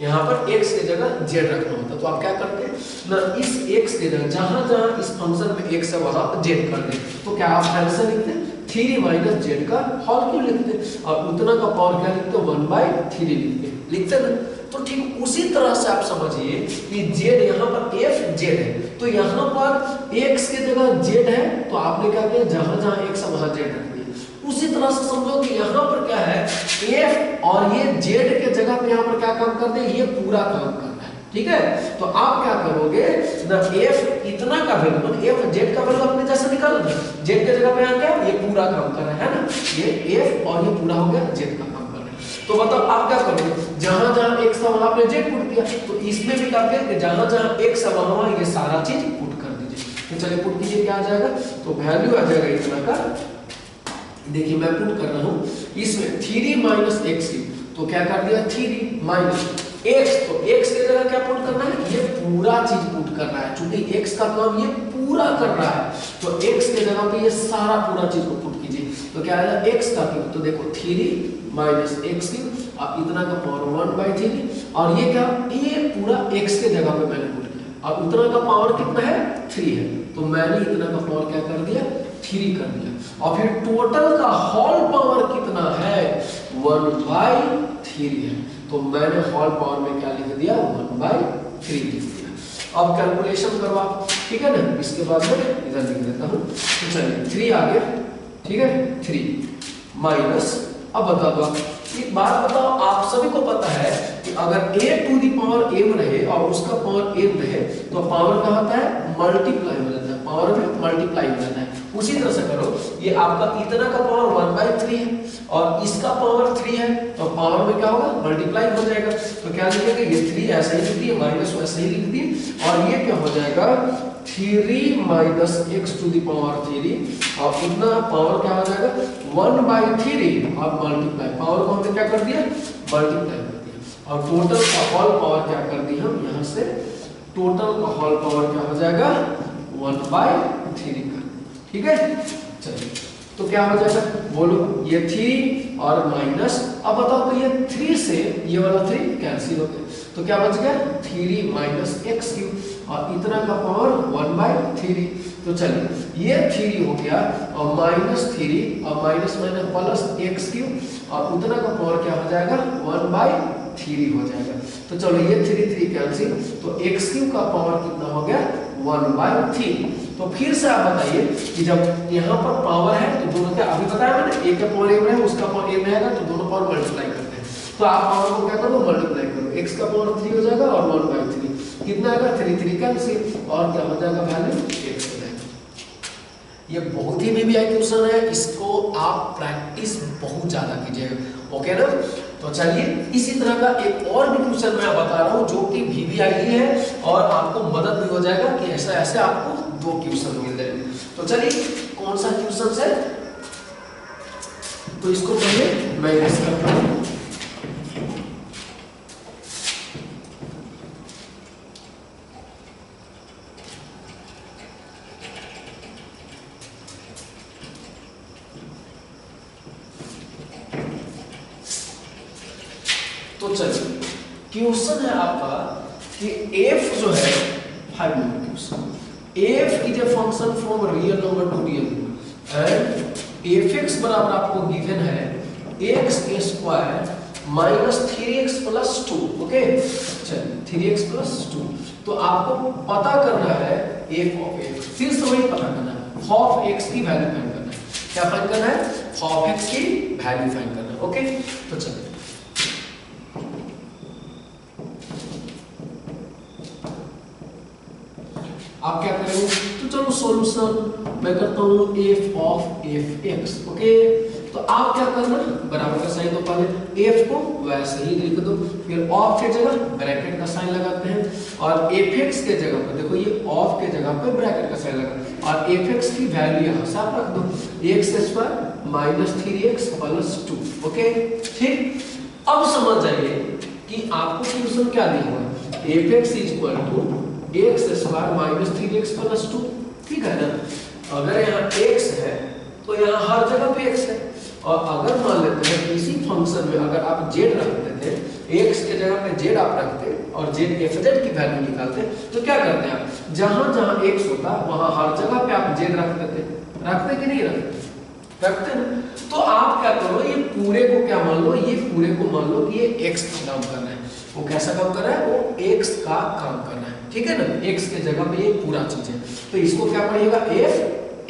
यहाँ पर x के जगह z रखना होता, तो आप क्या करते हैं ना, इस x के जगह जहां जहां इस फंक्शन में x है वहां पर z कर दें, तो क्या आप ऐसे लिखते हैं 3 माइनस z का होल क्यूब लिखते हैं और उतना का पावर क्या लिखते हैं 1/3 लिखते हैं ना। तो ठीक उसी तरह से आप समझिए कि z यहाँ पर fz है, तो यहाँ पर x के जगह z है, तो आपने क्या किया जहां जहां x है वहां z रख दिया, उसी तरह से समझो कि यहाँ पर क्या है, एफ और ये जेड के जगह पे यहाँ पर क्या काम करते हैं, ये पूरा काम करना है, ठीक है। तो आप क्या करोगे ना, एफ इतना का वैल्यू, एफ जेड का वैल्यू अपने जैसे निकालना, जेड के जगह पे आ गया, ये पूरा काम कर रहा है ना, ये एफ और ये पूरा हो गया जेड का काम कर रहा है। तो बताओ आप क्या करोगे, जहां जहां एक्स था वहां पे जेड पुट किया, तो इसमें भी करके जहां जहां एक्स है वहां ये सारा चीज पुट कर दीजिए। तो चलिए पुट कीजिए, क्या आ जाएगा, तो वैल्यू आ जाएगा इतना का, देखिए मैं पुट कर रहा हूं इसमें 3 माइनस एक्स, तो क्या कर दिया 3 माइनस एक्स, तो एक्स के जगह क्या पुट करना है, ये पूरा चीज पुट करना है, क्योंकि एक्स का काम ये पूरा कर रहा है, तो एक्स के जगह पे ये सारा पूरा चीज को पुट कीजिए। तो क्या आएगा, एक्स का क्यूब, तो देखो 3 माइनस एक्स क्यूब, अब इतना का पावर 1/3, और ये क्या, ये पूरा एक्स के जगह पे मैंने पुट किया। अब इतना का पावर कितना है, 3 है, तो मैंने इतना का पावर क्या कर दिया, 3 कर दिया। और फिर टोटल का होल पावर कितना है, 1/3 है, तो मैंने होल पावर में क्या लिख दिया, 1/3 लिख दिया। अब कैलकुलेशन करवा, ठीक है ना, इसके बाद में इधर लिख देता हूं, तो चलिए 3 आ गया, ठीक है, 3 माइनस, अब बता दो एक बात बताओ, आप सभी को पता है कि अगर a to the power m रहे और उसका पावर m रहे तो पावर क्या होता है, मल्टीप्लाई हो जाता है, पावर में मल्टीप्लाई हो जाता है। उसी तरह से करो, ये आपका इतना का पावर 1/3 है और इसका पावर 3 है, तो पावर में क्या होगा, मल्टीप्लाई हो जाएगा। तो क्या लिखेंगे, ये 3 ऐसे ही लिख दिए, माइनस वैसे ही लिख दिए, और ये क्या हो जाएगा 3 minus x to the power 3, और इतना पावर क्या हो जाएगा 1/3, और मल्टीप्लाई, पावर को हमने क्या कर दिया, मल्टीप्लाई कर दिया, और टोटल का होल पावर क्या कर दी हम यहाँ से, टोटल का होल पावर क्या हो जाएगा 1/3 का, ठीक है। चलिए तो क्या हो जाएगा, बोलो, ये 3 और माइनस, अब बताओ तो ये 3 से ये वाला 3 कैंसिल हो गया, तो क्या बच गया 3 माइनस एक्स क्यूब, और इतना का पावर 1/3। तो चलिए ये 3 हो गया और -3 और minus minus plus x cube, और उतना का पावर क्या हो जाएगा 1/3 हो जाएगा। तो चलो ये 3 कैंसिल, तो एक्स क्यूब का पावर कितना हो गया 1/3। तो फिर से आप बताइए कि जब यहाँ पर पावर है तो दोनों का, अभी बताया मैंने, एक का पावर m है उसका पावर m रहेगा, तो दोनों पावर मल्टीप्लाई करते हैं, तो आप पावर को क्या करो, मल्टीप्लाई करो, x का पावर 3 हो जाएगा और 1/3 कितना आएगा 3 कैंसिल, और क्या हो जाएगा वैल्यू x हो जाएगा। ये बहुत ही बीबीआई क्वेश्चन है, इसको आप प्रैक्टिस बहुत ज्यादा कीजिएगा, ओके ना। तो चलिए इसी तरह का एक और भी क्वेश्चन मैं बता रहा हूँ जो कि बीबीआई है, और आपको मदद भी हो जाएगा कि ऐसा ऐसे आपको 2 क्वेश्चन मिल जाएंगे। तो चलिए कौन सा क्वेश्चन है, तो इसको पहले मैं इरेज करता हूँ। तो चलिए क्वेश्चन है आपका कि f जो है 5 number question, f is a function from real number two real number and fx बराबर आपको गिवन है x² minus 3x plus 2, okay. चलिए 3x प्लस 2, तो आपको पता करना है f ऑफ x, फिर से वही पता करना है, f ऑफ x की वैल्यू फाइंड करना है, क्या फाइंड करना है, f ऑफ x की वैल्यू फाइंड करना है, ओके। तो चलिए आप क्या करेंगे, तो चलो सॉल्यूशन मैं करता हूँ f ऑफ fx, ओके। तो आप क्या करना, बराबर का साइन दो, पहले f को वैसे ही लिख दो, फिर ऑफ के जगह ब्रैकेट का साइन लगाते हैं, और fx के जगह पर देखो ये ऑफ के जगह पर ब्रैकेट का साइन लगा, और fx की वैल्यू यहाँ से आप रख दो x² minus 3x plus 2, okay ठीक। अब समझ जाइए कि आपको क्वेश्चन क्या दिया हुआ है, fx equal to x² minus 3x plus 2, ठीक है ना। अगर यहाँ x है तो यहाँ हर जगह पे x है, और अगर मान लेते हैं इसी फंक्शन में अगर आप z रखते थे, x के जगह पे z आप रखते और z fz की वैल्यू निकालते, तो क्या करते हैं आप, जहां जहां x होता वहां हर जगह पे आप z रखते कि नहीं रखते ना। तो आप क्या करो, ये पूरे को क्या मान लो, ये पूरे को मान लो कि ये x का काम कर रहा है, वो कैसा काम कर रहा है, वो x का काम कर रहा है, ठीक है ना, x के जगह पे ये पूरा चीज है, तो इसको क्या पढ़िएगा f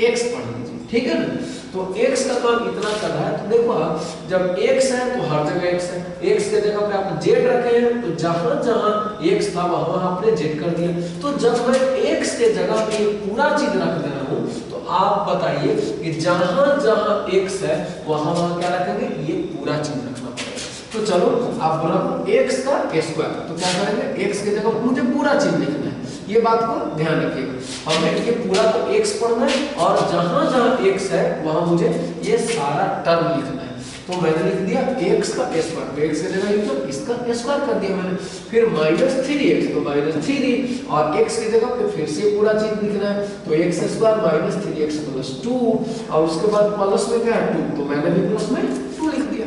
x पढ़ लीजिए, ठीक है ना। तो x का काम इतना कर रहा है। तो देखो आप जब x है तो हर जगह x है, x के जगह पे आप z रखे हैं तो जहां जहां x था वहां आपने z कर दिया। तो जब मैं x के जगह पे पूरा चीज रख दे रहा हूं तो आप बताइए कि जहां जहां x है वहां वहां क्या रखेंगे, ये पूरा चीज रखना पड़ेगा। तो चलो आप बोला x का स्क्वायर, तो क्या करेंगे x के जगह मुझे पूरा चीज लिखना है, ये बात को ध्यान रखिएगा। हमें ये पूरा तो x पढ़ना है और जहां जहां x है वहां मुझे ये सारा टर्म लिखना है। तो मैंने लिख दिया x का स्क्वायर, तो x की जगह लिख दो इसका स्क्वायर कर दिया मैंने। फिर -3x तो -3 और x की जगह पे फिर से पूरा चीज लिखना है, तो x स्क्वायर -3x + 2 और उसके बाद प्लस में क्या है 2, तो मैंने भी प्लस में 2 लिख दिया।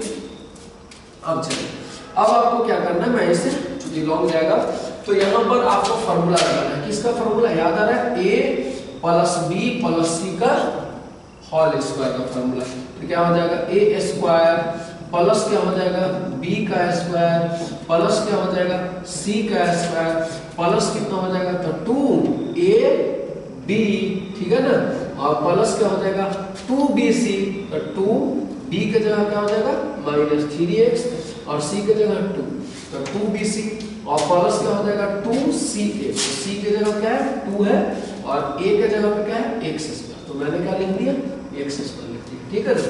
अब चलिए अब आपको क्या करना है, मैं इसे चूंकि लॉन्ग जाएगा तो यहाँ पर आपको फॉर्मूला लगाना है। किसका फॉर्मूला याद आ रहा है, a + b + c का होल स्क्वायर का फॉर्मूला। तो क्या हो जाएगा a स्क्वायर प्लस क्या हो जाएगा b का स्क्वायर प्लस क्या हो जाएगा c का स्क्वायर प्लस कितना हो जाएगा तो 2ab, ठीक है ना, और प्लस क्या हो जाएगा 2bc, तो 2b के जगह क्या हो जाएगा -3x और c के जगह 2, तो 2bc और प्लस क्या हो जाएगा 2ca, तो c के जगह क्या है 2 है और a के जगह पे क्या है x स्क्वायर, तो मैंने क्या लिख दिया x स्क्वायर लिख दिया, ठीक है ना।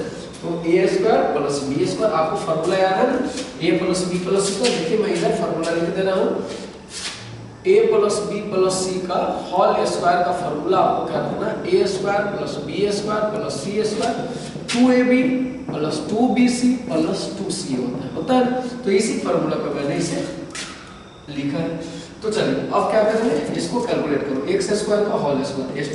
तो a square plus b square, आपको फार्मूला याद है ना, a + b + c का। देखिए मैं इधर फार्मूला लिख दे रहा हूं, a + b + c का होल स्क्वायर का फार्मूला आपको क्या करना है, a square + b square + c square 2ab + 2bc + 2c होता है। तो इसी फार्मूला पे मैंने इसे लिखा है। तो चलिए अब क्या करेंगे, इसको कैलकुलेट करो, x स्क्वायर का होल स्क्वायर s⁴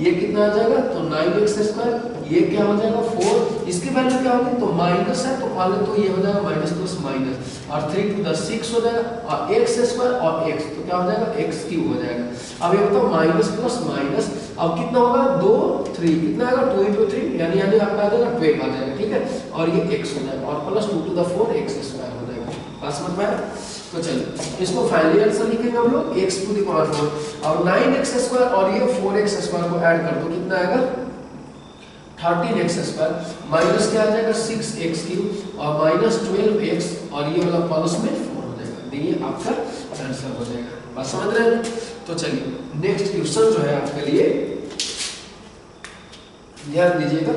ये कितना आ जाएगा तो 9x स्क्वायर, ये क्या हो जाएगा 4, इसकी वैल्यू क्या होगी तो माइनस है तो मान लो तो ये हो जाएगा माइनस प्लस माइनस और 3 to the 6 हो जाएगा और x स्क्वायर और x तो क्या हो जाएगा x³ हो जाएगा। अब ये बताओ माइनस प्लस माइनस अब कितना होगा 2 3 कितना आएगा 2 × 3 यानी आपका आ जाएगा 12 आ जाएगा, ठीक है, और ये x हो जाएगा और plus 2 to the 4 x square हो जाएगा। बात समझ में आया। तो चलिए इसको फाइनली आंसर लिखेंगे हम लोग x⁴ और 9x स्क्वायर और ये 4x स्क्वायर को ऐड कर दो कितना आएगा 13x स्क्वायर माइनस क्या आ जाएगा 6x³ और -12x और ये वाला प्लस में 4 हो जाएगा, ये आपका आंसर हो जाएगा। बात समझ रहे हैं। तो चलिए नेक्स्ट क्वेश्चन जो है आपके लिए ध्यान दीजिएगा।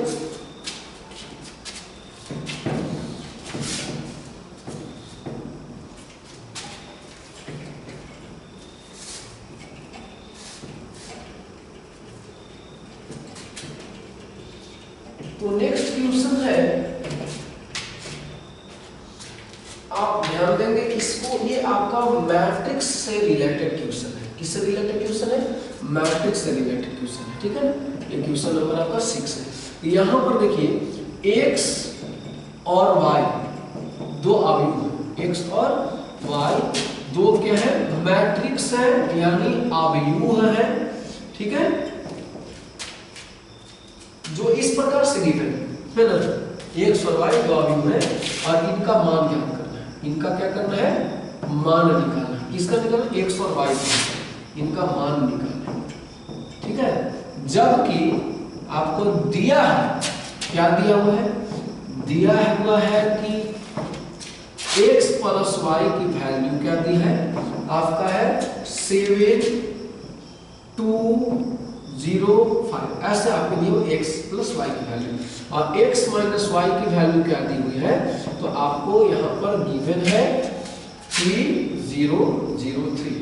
तो नेक्स्ट क्वेश्चन है, आप ध्यान देंगे इसको, ये आपका मैट्रिक्स से रिलेटेड क्वेश्चन है। किससे रिलेटेड क्वेश्चन है, मैट्रिक्स से रिलेटेड क्वेश्चन है, ठीक है ना। ये क्वेश्चन नंबर आपका 6 है। यहाँ पर देखिए x और y दो अवयव हैं, x और y दो क्या है मैट्रिक्स है यानी अवयव है, ठीक है, जो इस प्रकार से गिवन है ना, x और y दो अवयव है और इनका मान ज्ञात करना है। इनका क्या करना है, मान निकालना है। किसका निकालना, x और y का, इनका मान निकालना है, ठीक है। जबकि आपको दिया है, क्या दिया हुआ है, दिया हुआ है कि x + y की वैल्यू क्या दी है आपका है 7 2 0 5, ऐसे आपको दी हुई x + y की वैल्यू और x - y की वैल्यू क्या दी हुई है, तो आपको यहाँ पर गिवन है 3 0 0 3।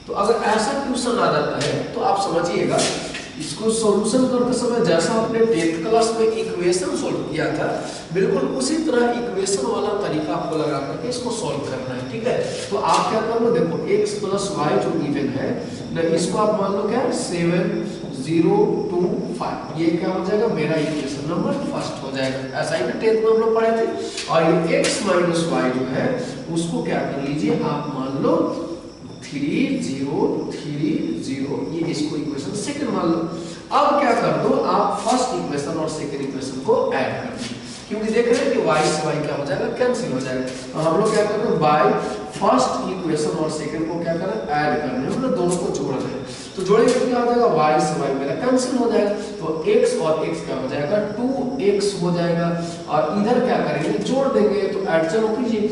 तो अगर ऐसा क्वेश्चन आ जाता है तो आप समझिएगा इसको सॉल्यूशन करते समय जैसा आपने 10th क्लास में इक्वेशन सॉल्व किया था बिल्कुल उसी तरह इक्वेशन वाला तरीका आपको लगा करके इसको सॉल्व करना है, ठीक है। तो आप क्या करो, देखो x + y जो गिवन है ना, इसको आप मान लो क्या 7 0 2 5, ये क्या हो जाएगा मेरा इक्वेशन नंबर फर्स्ट हो जाएगा। ऐसा ही 10th में हम लोग पढ़े थे। और ये x - y जो है उसको क्या कर लीजिए आप मान लो 3 0 3 0, ये इसको इक्वेशन सेकंड मान लो। अब क्या कर दो आप फर्स्ट इक्वेशन और सेकंड इक्वेशन को ऐड कर दो, क्योंकि देख रहे हैं कि y से y क्या हो जाएगा कैंसिल हो जाएगा। तो हम लोग क्या कर दो y फर्स्ट इक्वेशन और सेकंड को क्या करना है, ऐड करना है, मतलब दोनों को जोड़ना है। तो जोड़ेंगे तो क्या हो जाएगा, y से y मेरा कैंसिल हो जाएगा, तो x और x क्या हो जाएगा 2x हो जाएगा, और इधर क्या करेंगे जोड़ देंगे, तो ऐड चलो कीजिए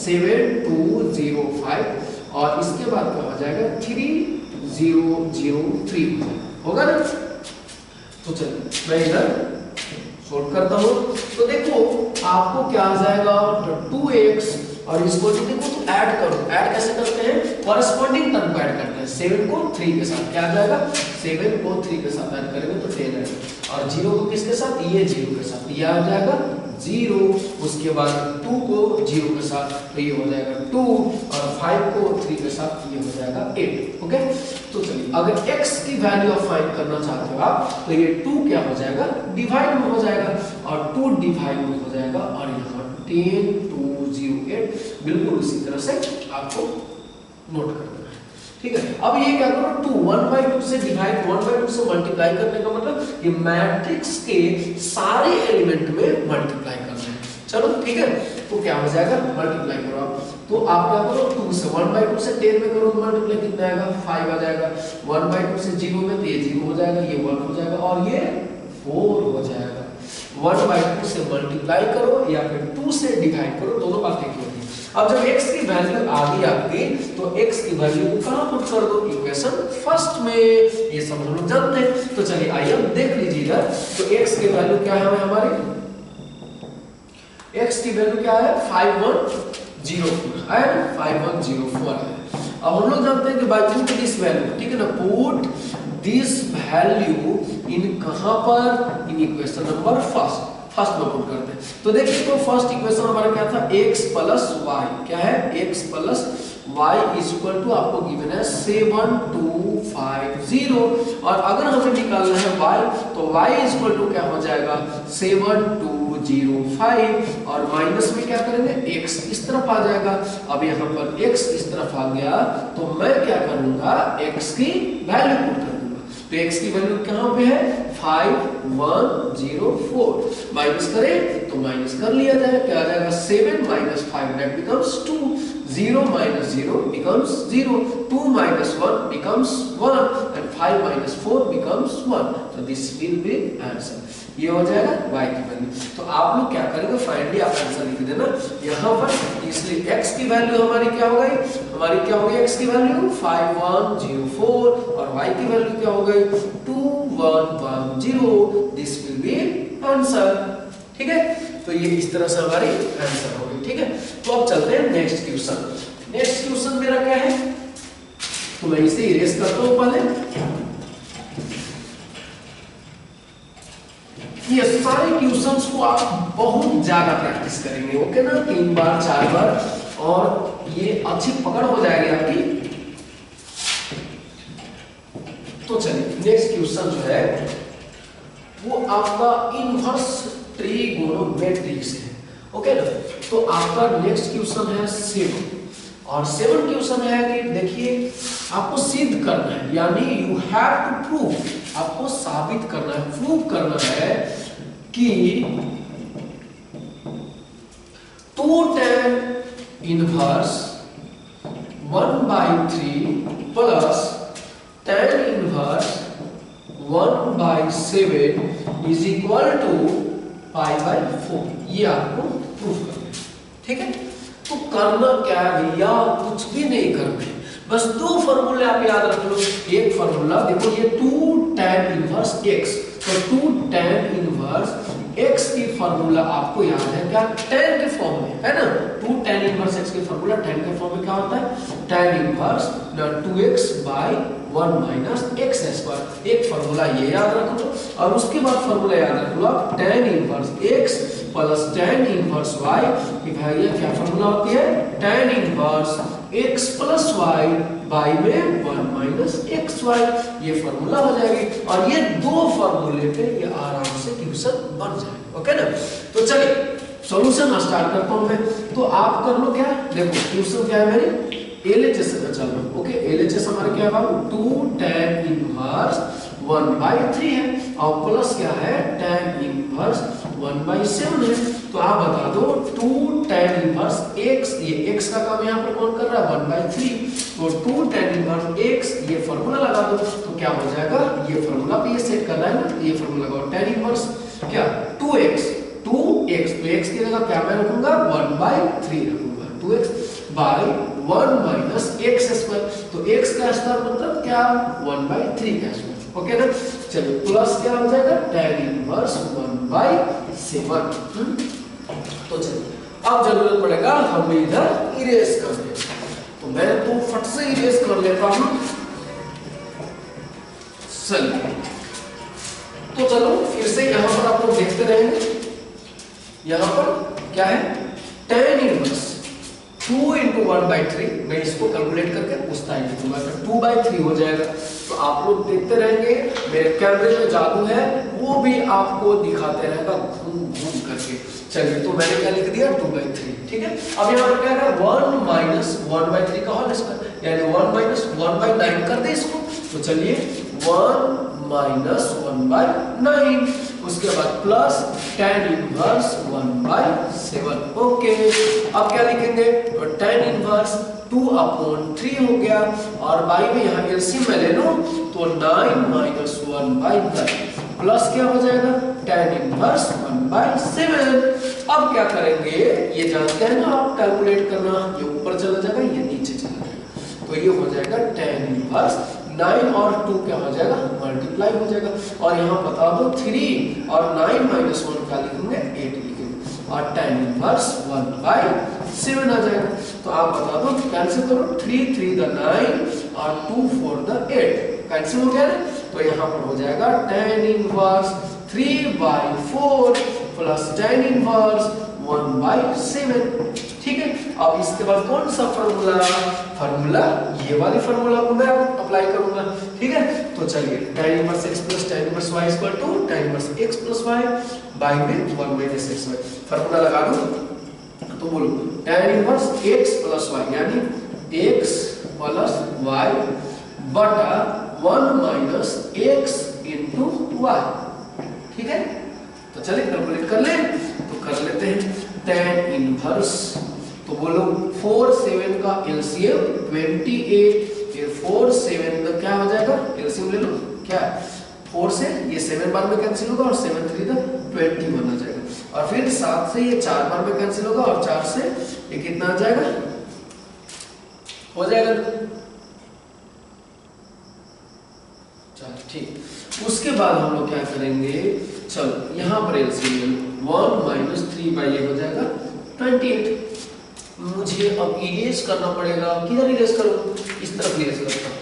7205 और इसके बाद क्या हो जाएगा 3003 होगा ना। तो चलिए मैं इधर सोल्व करता हूँ, तो देखो आपको क्या आ जाएगा 2x और इसको जो देखो तो ऐड करो, ऐड कैसे करते हैं, कॉरेस्पॉन्डिंग टर्म को ऐड करते हैं, 7 को 3 के साथ, क्या आ जाएगा 7 को 3 के साथ ऐड करेंगे तो 10 आएगा, और 0 को किसके साथ, ये 0 के साथ, ये आ जाएगा 0, उसके बाद 2 को 0 के साथ तो ये हो जाएगा 2, और 5 को 3 के साथ ये हो जाएगा 8। ओके, तो चलिए अगर x की वैल्यू आप फाइंड करना चाहते हो आप, तो ये 2 क्या हो जाएगा डिवाइड में हो जाएगा, और 2 डिवाइड में हो जाएगा, और यहाँ 10208 बिल्कुल इसी तरह से आपको नोट करना है। ठीक है, अब ये क्या करो 2 1/2 से डिवाइड 1/2 से मल्टीप्लाई करने का मतलब ये मैट्रिक्स के सारे एलिमेंट में मल्टीप्लाई करना है। चलो ठीक है, तो क्या हो जाएगा मल्टीप्लाई करो आप, तो आप क्या करो 2 से 1/2 से 10 में करो तो मल्टीप्लाई कितना आएगा 5 आ जाएगा, 1/2 से 0 में तो ये 0 हो जाएगा, ये 1 हो जाएगा, और ये 4 हो जाएगा। 1/2 से मल्टीप्लाई करो या फिर 2 से डिवाइड करो, दोनों बातें की होती है। अब जब x की वैल्यू आ गई आपकी, तो x की वैल्यू को कहां पुट कर दो, इक्वेशन फर्स्ट में, ये सब हम लोग जानते हैं। तो चलिए आइए अब देख लीजिएगा, तो x की वैल्यू क्या है हमारी, x की वैल्यू क्या है 5104 एंड 5104 है। अब हम लोग जानते हैं कि बाय पुट दिस वैल्यू, ठीक है ना, पुट दिस वैल्यू इन कहां पर, इन इक्वेशन नंबर फर्स्ट में पुट करते हैं। तो देखिए तो फर्स्ट इक्वेशन हमारा क्या था, x प्लस y, क्या है x plus y is equal to आपको गिवन है 7250, और अगर हमें निकालना है y, तो y इज इक्वल टू क्या हो जाएगा 7205, और माइनस में क्या करेंगे x इस तरफ आ जाएगा। अब यहाँ पर x इस तरफ आ गया, तो मैं क्या करूंगा x की वैल्यू पुट कर दूंगा, तो x की वैल्यू कहां पे है 5104, माइनस करें तो माइनस कर लिया जाए, क्या आ जाएगा 7 - 5 that becomes 2, 0 - 0 becomes 0, 2 - 1 becomes 1, and 5 - 4 becomes 1, so this will be answer। ये हो जाएगा y की वैल्यू। तो आप लोग क्या करेंगे, फाइनली आप आंसर लिख देना यहाँ पर, इसलिए x की वैल्यू हमारी क्या हो गई, हमारी क्या हो गई x की वैल्यू 5104, और y की वैल्यू क्या हो गई 2110, दिस विल बी आंसर। ठीक है, तो ये इस तरह से हमारी आंसर हो गई। ठीक है, तो अब चलते हैं नेक्स्ट क्वेश्चन। नेक्स्ट क्वेश्चन मेरा क्या है, तो मैं इसे इरेज करता हूं पहले। ये सारे क्वेश्चंस को आप बहुत ज्यादा प्रैक्टिस करेंगे, ओके ना, 3 बार 4 बार, और ये अच्छी पकड़ हो जाएगी आपकी। तो चलिए नेक्स्ट क्वेश्चन जो है वो आपका इनवर्स ट्रिगोनोमेट्रिक्स है, ओके ना। तो आपका नेक्स्ट क्वेश्चन है 7, और 7 क्वेश्चन है कि देखिए आपको सिद्ध करना है, यानी यू हैव टू प्रूव, आपको साबित करना है, प्रूव करना है कि 2 tan inverse 1/3 plus tan inverse 1/7 is equal to π/4, ये आपको प्रूफ करना है। ठीक है, तो करना क्या है भैया, कुछ भी नहीं करना है, बस 2 फार्मूले आप याद रख लो। एक फार्मूला देखो, ये 2 tan इनवर्स x, तो 2 tan इनवर्स x की फार्मूला आपको याद है क्या, tan के फॉर्म में है ना, 2 tan इनवर्स x की फार्मूला tan के फॉर्म में क्या होता है, tan इनवर्स 2x/1 - x²। एक फार्मूला ये याद रख लो, और उसके बाद फार्मूला याद रख लो आप tan inverse x plus tan inverse y की भैया क्या फार्मूला होती है, tan inverse x plus y में 1 - xy, ये फार्मूला हो जाएगी, और ये 2 फार्मूले पे ये आराम से क्वेश्चन बन जाएगा, ओके ना। तो चलिए सॉल्यूशन स्टार्ट करता हूं मैं, तो आप कर लो क्या, देखो क्वेश्चन क्या है मेरी LHS में चल रहा हूं, ओके। LHS हमारे क्या है, 2 tan इनवर्स 1/3 है, और प्लस क्या है tan इनवर्स 1/7 है, तो आप बता दो 2 tan इनवर्स x, ये x का काम यहाँ पर कौन कर रहा है 1/3, तो 2 tan इनवर्स x, ये फार्मूला लगा दो तो क्या हो जाएगा, ये फार्मूला पे ये सेट कर रहा है ना, ये फार्मूला लगाओ tan इनवर्स क्या 2x, तो x की जगह क्या मैं रखूंगा 1/3 रखूंगा, 2x by 1 minus x square, तो x का स्क्वायर मतलब क्या 1/3 का स्क्वायर, ओके ना। चलिए प्लस क्या हो जाएगा tan इनवर्स 1/7। तो चलिए अब जरूरत पड़ेगा हमें इधर इरेज करने, तो मैं तो फट से इरेज कर लेता हूं। चलिए तो चलो फिर से यहां पर आप लोग देखते रहेंगे, यहां पर क्या है tan इनवर्स 2 into 1/3, मैं इसको कैलकुलेट करके पूछता है लिखूंगा तो 2/3 हो जाएगा। तो आप लोग देखते रहेंगे, मेरे कैमरे में जादू है वो भी आपको दिखाते रहेगा घूम घूम करके। चलिए तो मैंने क्या लिख दिया 2/3, ठीक है। अब यहाँ पर क्या है 1 माइनस 1/3 का होल स्क्वायर, यानी 1 माइनस 1/9 कर दे इसको, तो चलिए 1 माइनस 1/9, उसके बाद प्लस tan इनवर्स 1/7, ओके। अब क्या लिखेंगे तो tan इनवर्स 2/3 हो गया, और बाई में यहाँ एलसीएम में ले लो तो 9 माइनस 1/9 प्लस क्या हो जाएगा tan इनवर्स 1/7। अब क्या करेंगे, ये जानते हैं ना आप कैलकुलेट करना, ये ऊपर चला जाएगा ये नीचे चला जाएगा, तो ये हो जाएगा tan इनवर्स 9 और 2 क्या हो जाएगा मल्टीप्लाई हो जाएगा, और यहाँ बता दो 3 और 9 माइनस 1 क्या लिखेंगे 8 लिखेंगे, और tan इनवर्स 1/7 आ जाएगा। तो आप बता दो कैंसिल करो, 3 3 द 9 और 2 4 द 8 कैंसिल हो गया ना, तो यहाँ पर हो जाएगा tan inverse 3/4 plus tan inverse 1/7, ठीक है। अब इसके बाद कौन सा फार्मूला ये वाली फार्मूला को मैं अप्लाई करूंगा, ठीक है। तो चलिए tan inverse x plus tan inverse y equal to tan inverse x plus y by में 1 माइनस xy, फार्मूला लगा दो तो बोलो tan inverse x plus y यानी x प्लस y बटा 1 माइनस x इनटू y, ठीक है। तो चलिए कैलकुलेट कर ले, तो कर लेते हैं tan इनवर्स, तो बोलो 4 7 का एलसीएम 28, फिर 4 7 का क्या हो जाएगा एलसीएम ले लो, क्या 4 से ये 7 बार में कैंसिल होगा और 7 3 का 21 आ जाएगा, और फिर 7 से ये 4 बार में कैंसिल होगा और 4 से ये कितना आ जाएगा हो जाएगा 4, ठीक। उसके बाद हम लोग क्या करेंगे, चलो यहाँ पर एलसीएम 1 माइनस 3 बाई ये हो जाएगा 28। मुझे अब इरेज करना पड़ेगा, किधर इरेज करूं, इस तरफ इरेज करता हूं।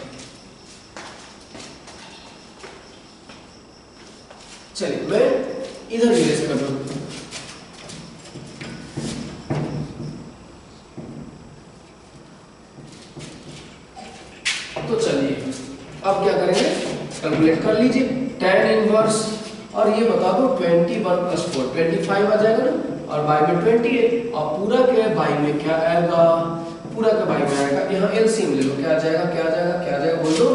चलिए मैं इधर इरेज कर रहा हूं, तो चलिए अब क्या करेंगे कैलकुलेट कर लीजिए tan इनवर्स, और ये बता दो 21 प्लस 4 25 आ जाएगा ना, और बाई में 28, और पूरा के बाई में क्या आएगा, पूरा का बाई में आएगा, यहाँ एलसीएम ले लो क्या आ जाएगा क्या आ जाएगा क्या आ जाएगा बोल दो,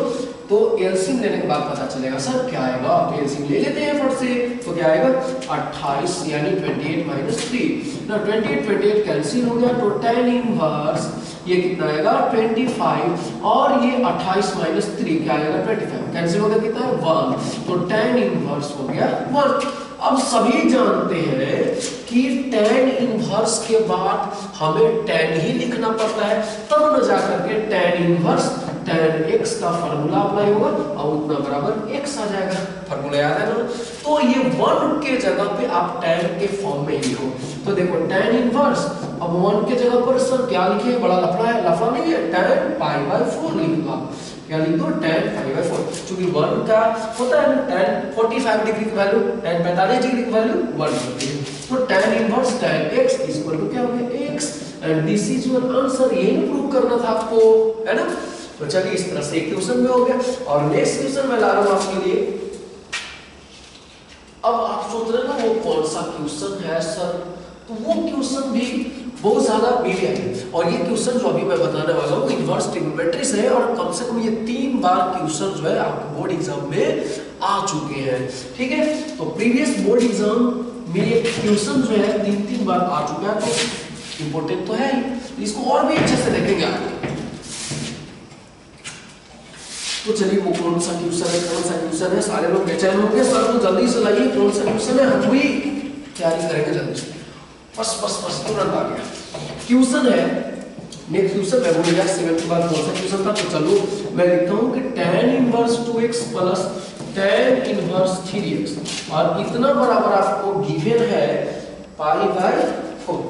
तो एलसीएम लेने के बाद पता चलेगा सर क्या आएगा, आप एलसीएम ले लेते हैं फट से, तो क्या आएगा 28 यानी 28 माइनस 3 ना, 28 कैंसिल हो गया, तो tan इनवर्स ये कितना आएगा 25, और ये 28 माइनस 3 क्या आएगा 25, कैंसिल हो गया कितना है 1, तो tan इनवर्स हो गया 1। अब सभी जानते हैं कि tan इनवर्स के बाद हमें tan ही लिखना पड़ता है, तब न जाकर के tan इनवर्स tan x का फार्मूला अप्लाई होगा और उतना बराबर x आ जाएगा, फार्मूला याद है ना। तो ये 1 के जगह पे आप tan के फॉर्म में लिखो, तो देखो tan इनवर्स, अब 1 के जगह पर सर क्या लिखे, बड़ा लफड़ा है, लफड़ा नहीं है, tan π/4 लिख दो आप, क्या लिख दो tan π/4, क्योंकि 1 का होता है ना tan 45 डिग्री की वैल्यू, tan 45 डिग्री की वैल्यू 1 होती है, तो tan inverse tan x equal to क्या हो गया x, and this is your answer, यही प्रूव करना था आपको, है ना। तो चलिए इस तरह से क्वेश्चन में हो गया, और नेक्स्ट क्वेश्चन मैं ला रहा हूं आपके लिए। अब आप सोच रहे हैं ना वो कौन सा क्वेश्चन है सर, तो वो क्वेश्चन भी बहुत ज्यादा मीडिया है, और ये क्वेश्चन जो अभी मैं बताने वाला हूँ इनवर्स ट्रिग्नोमेट्री से है, और कम से कम ये 3 बार क्वेश्चन जो है आपके बोर्ड एग्जाम में आ चुके हैं, ठीक है। तो प्रीवियस बोर्ड एग्जाम मेरे क्वेश्चन जो है 3-3 बार आ चुका है, तो इंपॉर्टेंट तो है ही, इसको और भी अच्छे से देखेंगे आगे। तो चलिए वो कौन सा क्वेश्चन है, कौन सा क्वेश्चन है, सारे लोग बेचैन होंगे, सर तो जल्दी से लाइए कौन सा क्वेश्चन है, हम भी तैयारी करेंगे जल्दी से। बस तुरंत आ गया क्वेश्चन है। नेक्स्ट क्वेश्चन मैं भूल गया 7 के बाद कौन सा क्वेश्चन था, तो चलो मैं लिखता हूँ कि tan inverse 2x plus tan inverse 3x और इतना बराबर आपको गिवन है पाई बाय 4।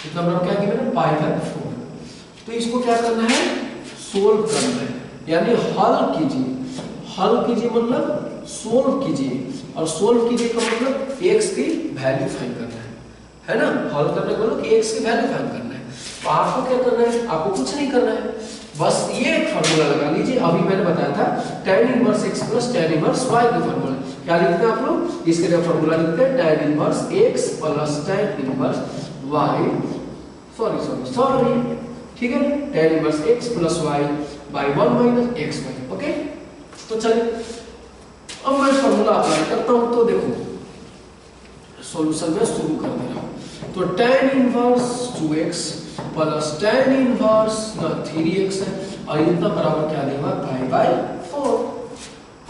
इतना बराबर क्या गिवन है, पाई बाय 4। तो इसको क्या करना है, सोल्व करना है, यानी हल कीजिए मतलब सोल्व कीजिए, और सोल्व कीजिए का मतलब x की वैल्यू फाइंड करना है ना। हल करने का मतलब x की वैल्यू फाइंड करना है। तो आपको क्या करना है, आपको कुछ नहीं करना है, बस ये फार्मूला लगा लीजिए। अभी मैंने बताया था tan inverse x plus tan inverse y का फार्मूला। क्या लिखते हैं आप लोग, इसके लिए फार्मूला लिखते हैं tan inverse x plus tan inverse y, sorry ठीक है, tan inverse x plus y by 1 minus x y। Okay, तो चलिए अब मैं फार्मूला अप्लाई करता हूं। तो देखो सॉल्यूशन में शुरू कर दे रहा हूं। तो tan inverse 2x plus tan inverse 3x है, और इतना बराबर क्या देगा, पाई बाय 4।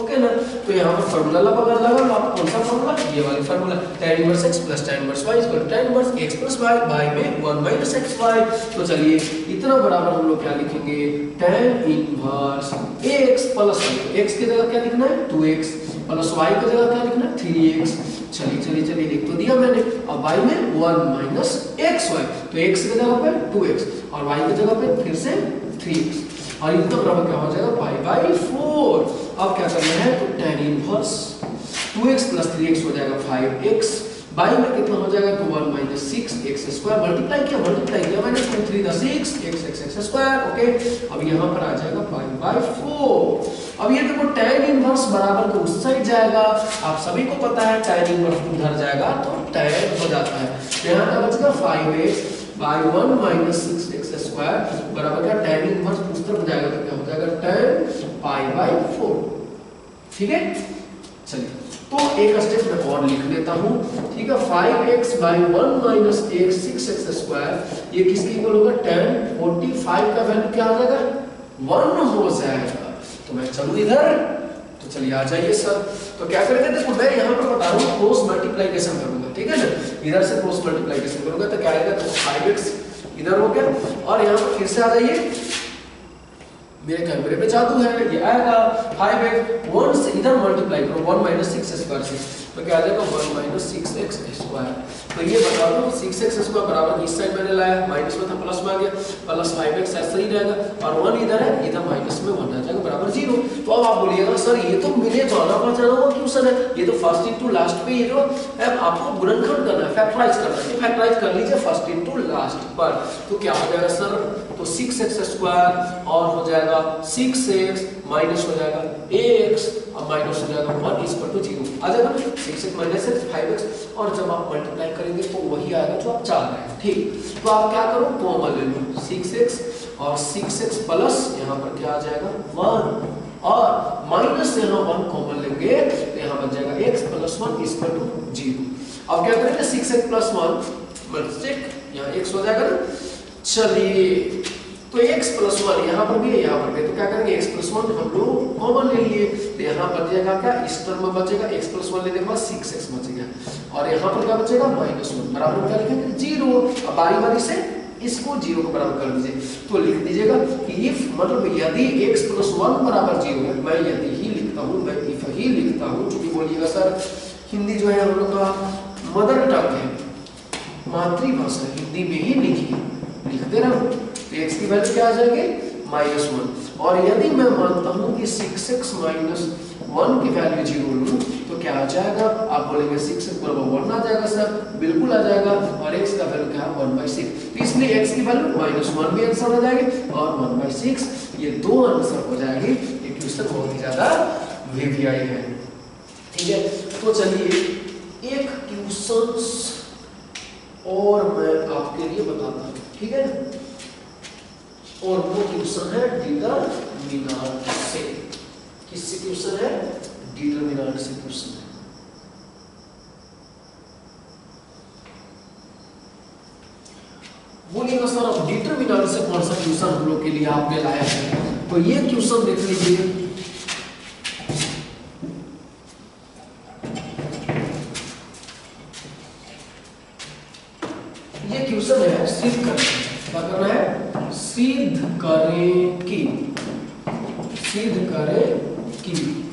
ओके ना, तो यहाँ पर फार्मूला लगा आप कौन सा फार्मूला, ये वाली formula tan inverse x plus tan inverse y equal to tan inverse x plus y by में 1 माइनस xy। तो चलिए इतना बराबर हम लोग क्या लिखेंगे, tan inverse x plus y, x की जगह क्या लिखना है 2x, प्लस y की जगह क्या लिखना है 3x। चलिए लिख तो दिया मैंने, अब y में 1 माइनस xy, तो x की जगह पे 2x और y की जगह पे फिर से 3x, और इतना बराबर क्या हो जाएगा, पाई बाय 4। अब क्या करना है, तो tan inverse 2x plus 3x हो जाएगा 5x, बाई में कितना हो जाएगा, तो 1 माइनस 6x स्क्वायर, मल्टीप्लाई किया मैंने 2 3 द 6 x स्क्वायर। ओके, अब यहाँ पर आ जाएगा पाई बाय 4। अब ये देखो tan इनवर्स बराबर को उस साइड जाएगा, आप सभी को पता है tan इनवर्स उधर जाएगा तो tan हो जाता है, तो यहाँ का बचेगा 5x bye 1 minus 6x square बराबर क्या, tan इनवर्स उस तरफ जाएगा तो क्या हो जाएगा, tan पाई बाय 4। ठीक है, चलिए तो एक स्टेप में और लिख लेता हूं, ठीक है। 5x bye 1 minus 6x square, ये किसके इक्वल होगा, tan 45 का वैल्यू क्या आ जाएगा, 1 हो जाएगा। तो मैं चलूं इधर, तो चलिए आ जाइए सर। तो क्या करेंगे, देखो मैं यहाँ पर बता रहा हूँ क्रॉस मल्टीप्लिकेशन करूंगा, ठीक है ना, इधर से क्रॉस मल्टीप्लिकेशन करूंगा तो क्या आएगा, तो 5x इधर हो गया, और यहाँ पर फिर से आ जाइए, मेरे कैमरे पे जादू है, ये आएगा 5x 1 से इधर मल्टीप्लाई करो 1 माइनस 6 स्क्वायर से, तो क्या आ जाएगा 1 माइनस 6x स्क्वायर। तो ये बता दो 6x स्क्वायर बराबर इस साइड मैंने लाया, माइनस में था प्लस में आ गया, प्लस 5x ऐसा ही रहेगा, और 1 इधर है, इधर माइनस में 1 आ जाएगा बराबर 0। तो अब आप बोलिएगा सर ये तो मिले जाना पहचाना हुआ क्वेश्चन है, ये तो फर्स्ट इनटू लास्ट पे, ये जो अब आपको गुणनखंड करना है, फैक्टराइज करना है, फैक्टराइज कर लीजिए फर्स्ट इनटू लास्ट पर। तो क्या हो जाएगा सर, तो 6x स्क्वायर और हो जाएगा 6x माइनस हो जाएगा x और माइनस हो जाएगा 1 इक्वल टू 0 आ जाएगा, 6x माइनस 5x, और जब आप मल्टीप्लाई करेंगे तो वही आएगा जो आप चाह रहे हैं। ठीक, तो आप क्या करो, कॉमन ले लो 6x और 6x प्लस यहाँ पर क्या आ जाएगा 1, और माइनस यहाँ 1 कॉमन लेंगे तो यहाँ बन जाएगा x प्लस 1 इक्वल टू 0। अब क्या करेंगे, 6x प्लस 1 मतलब यहाँ x हो जाएगा ना। चलिए तो x प्लस 1 यहाँ पर भी है, यहाँ पर भी, तो क्या करेंगे x प्लस 1 हम लोग कॉमन ले लिए, तो यहाँ बचेगा क्या, इस टर्म में बचेगा x प्लस 1 लेने के बाद 6x बचेगा, और यहाँ पर क्या बचेगा माइनस 1 बराबर क्या लिखेंगे 0। अब बारी बारी से इसको 0 को बराबर कर दीजिए, तो लिख दीजिएगा कि इफ मतलब यदि x प्लस 1 बराबर 0 है, मैं यदि ही लिखता हूँ, मैं इफ ही लिखता हूँ, क्योंकि बोलिएगा सर हिंदी जो है हम लोग का मदर टंग है, मातृभाषा, हिंदी में ही लिखते रहो, तो x की वैल्यू क्या आ जाएगी -1। और यदि मैं मानता हूं कि 6x माइनस 1 की वैल्यू 0 लूं तो क्या आ जाएगा, आप बोलेंगे 6x बराबर 1 आ जाएगा सर, बिल्कुल आ जाएगा, और x का वैल्यू क्या है 1/6, तो इसलिए x की वैल्यू -1 भी आंसर हो जाएगी और 1/6 ये दो आंसर हो जाएगी। ये क्वेश्चन बहुत ही ज्यादा वीवीआई है, ठीक है। तो चलिए एक क्वेश्चन और मैं आपके लिए बताता हूं, ठीक है, और वो क्वेश्चन है डिटरमिनेंट से। किससे क्वेश्चन है, डिटरमिनेंट से क्वेश्चन है। सर डिटरमिनेंट से कौन सा क्वेश्चन हम लोग के लिए आपने लाया है, तो ये क्वेश्चन देख लीजिए। ये क्वेश्चन है सिद्ध करें, क्या करना है, सिद्ध करें कि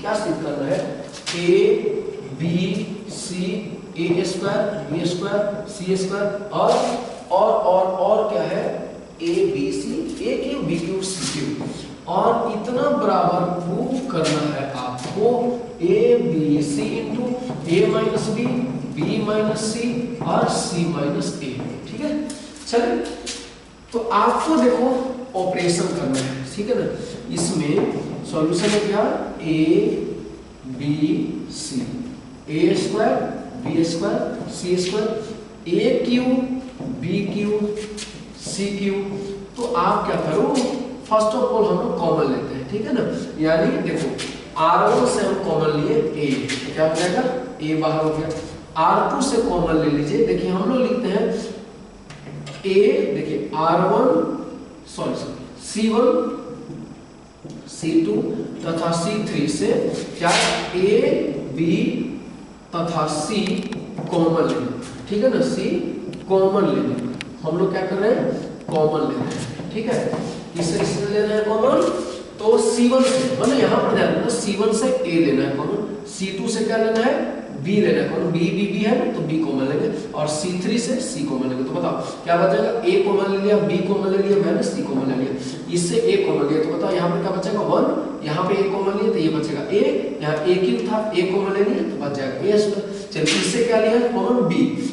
क्या सिद्ध करना है, A B C A square B square C square और क्या है, A B C A cube B cube C cube, और इतना बराबर प्रूव करना है आपको A B C into A minus B B minus C और सी माइनस ए। ठीक है, चलिए तो आपको देखो ऑपरेशन करना है, ठीक है ना। इसमें सॉल्यूशन है क्या, A B C A square B square C square A cube B cube C cube. तो आप क्या करो, फर्स्ट ऑफ ऑल हम लोग कॉमन लेते हैं, ठीक है ना। यानी देखो R1 से हम कॉमन लिए ए, तो क्या हो जाएगा, ए बाहर हो गया। R2 से कॉमन ले लीजिए, देखिए हम लोग लिखते हैं ए, देखिए C1 C2 तथा C3 से क्या A B तथा C कॉमन लेना, ठीक है ना, C कॉमन लेना। हम लोग क्या कर रहे हैं, कॉमन ले रहे हैं, ठीक है। इससे ले रहे हैं कॉमन, तो C1 से मतलब यहाँ पर ध्यान देना, C1 से A लेना है कॉमन, C2 से क्या लेना है, B लेना है कॉमन, B है ना, तो B कॉमन लेंगे, और C3 से C कॉमन लेंगे। तो बताओ क्या बचेगा, A कॉमन ले लिया, B कॉमन ले लिया, मैंने C कॉमन ले लिया, इससे A कॉमन लिया, तो बताओ यहाँ पर क्या बचेगा 1, यहाँ पे A कॉमन लिया तो ये बचेगा A, यहाँ A क्यों था, A कॉमन ले लिया तो बच जाएगा A स्क्वायर। चलिए इससे क्या लिया कॉमन B,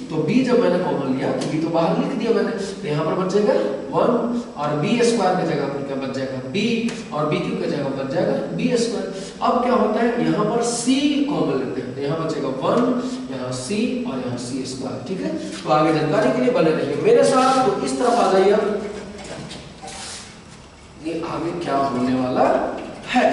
तो B जब मैंने कॉमन लिया तो B तो बाहर लिख दिया मैंने, तो यहाँ पर बचेगा 1, और B स्क्वायर की जगह पर क्या बच जाएगा B, और B क्यू की जगह बच जाएगा B स्क्वायर। अब क्या होता है, यहाँ पर C कॉमन लेते हैं, तो यहाँ बचेगा 1, यहाँ C और यहाँ C स्क्वायर, ठीक है। तो आगे जानकारी के लिए बने रहिए मेरे साथ। तो इस तरफ आ जाइए, ये आगे क्या होने वाला है।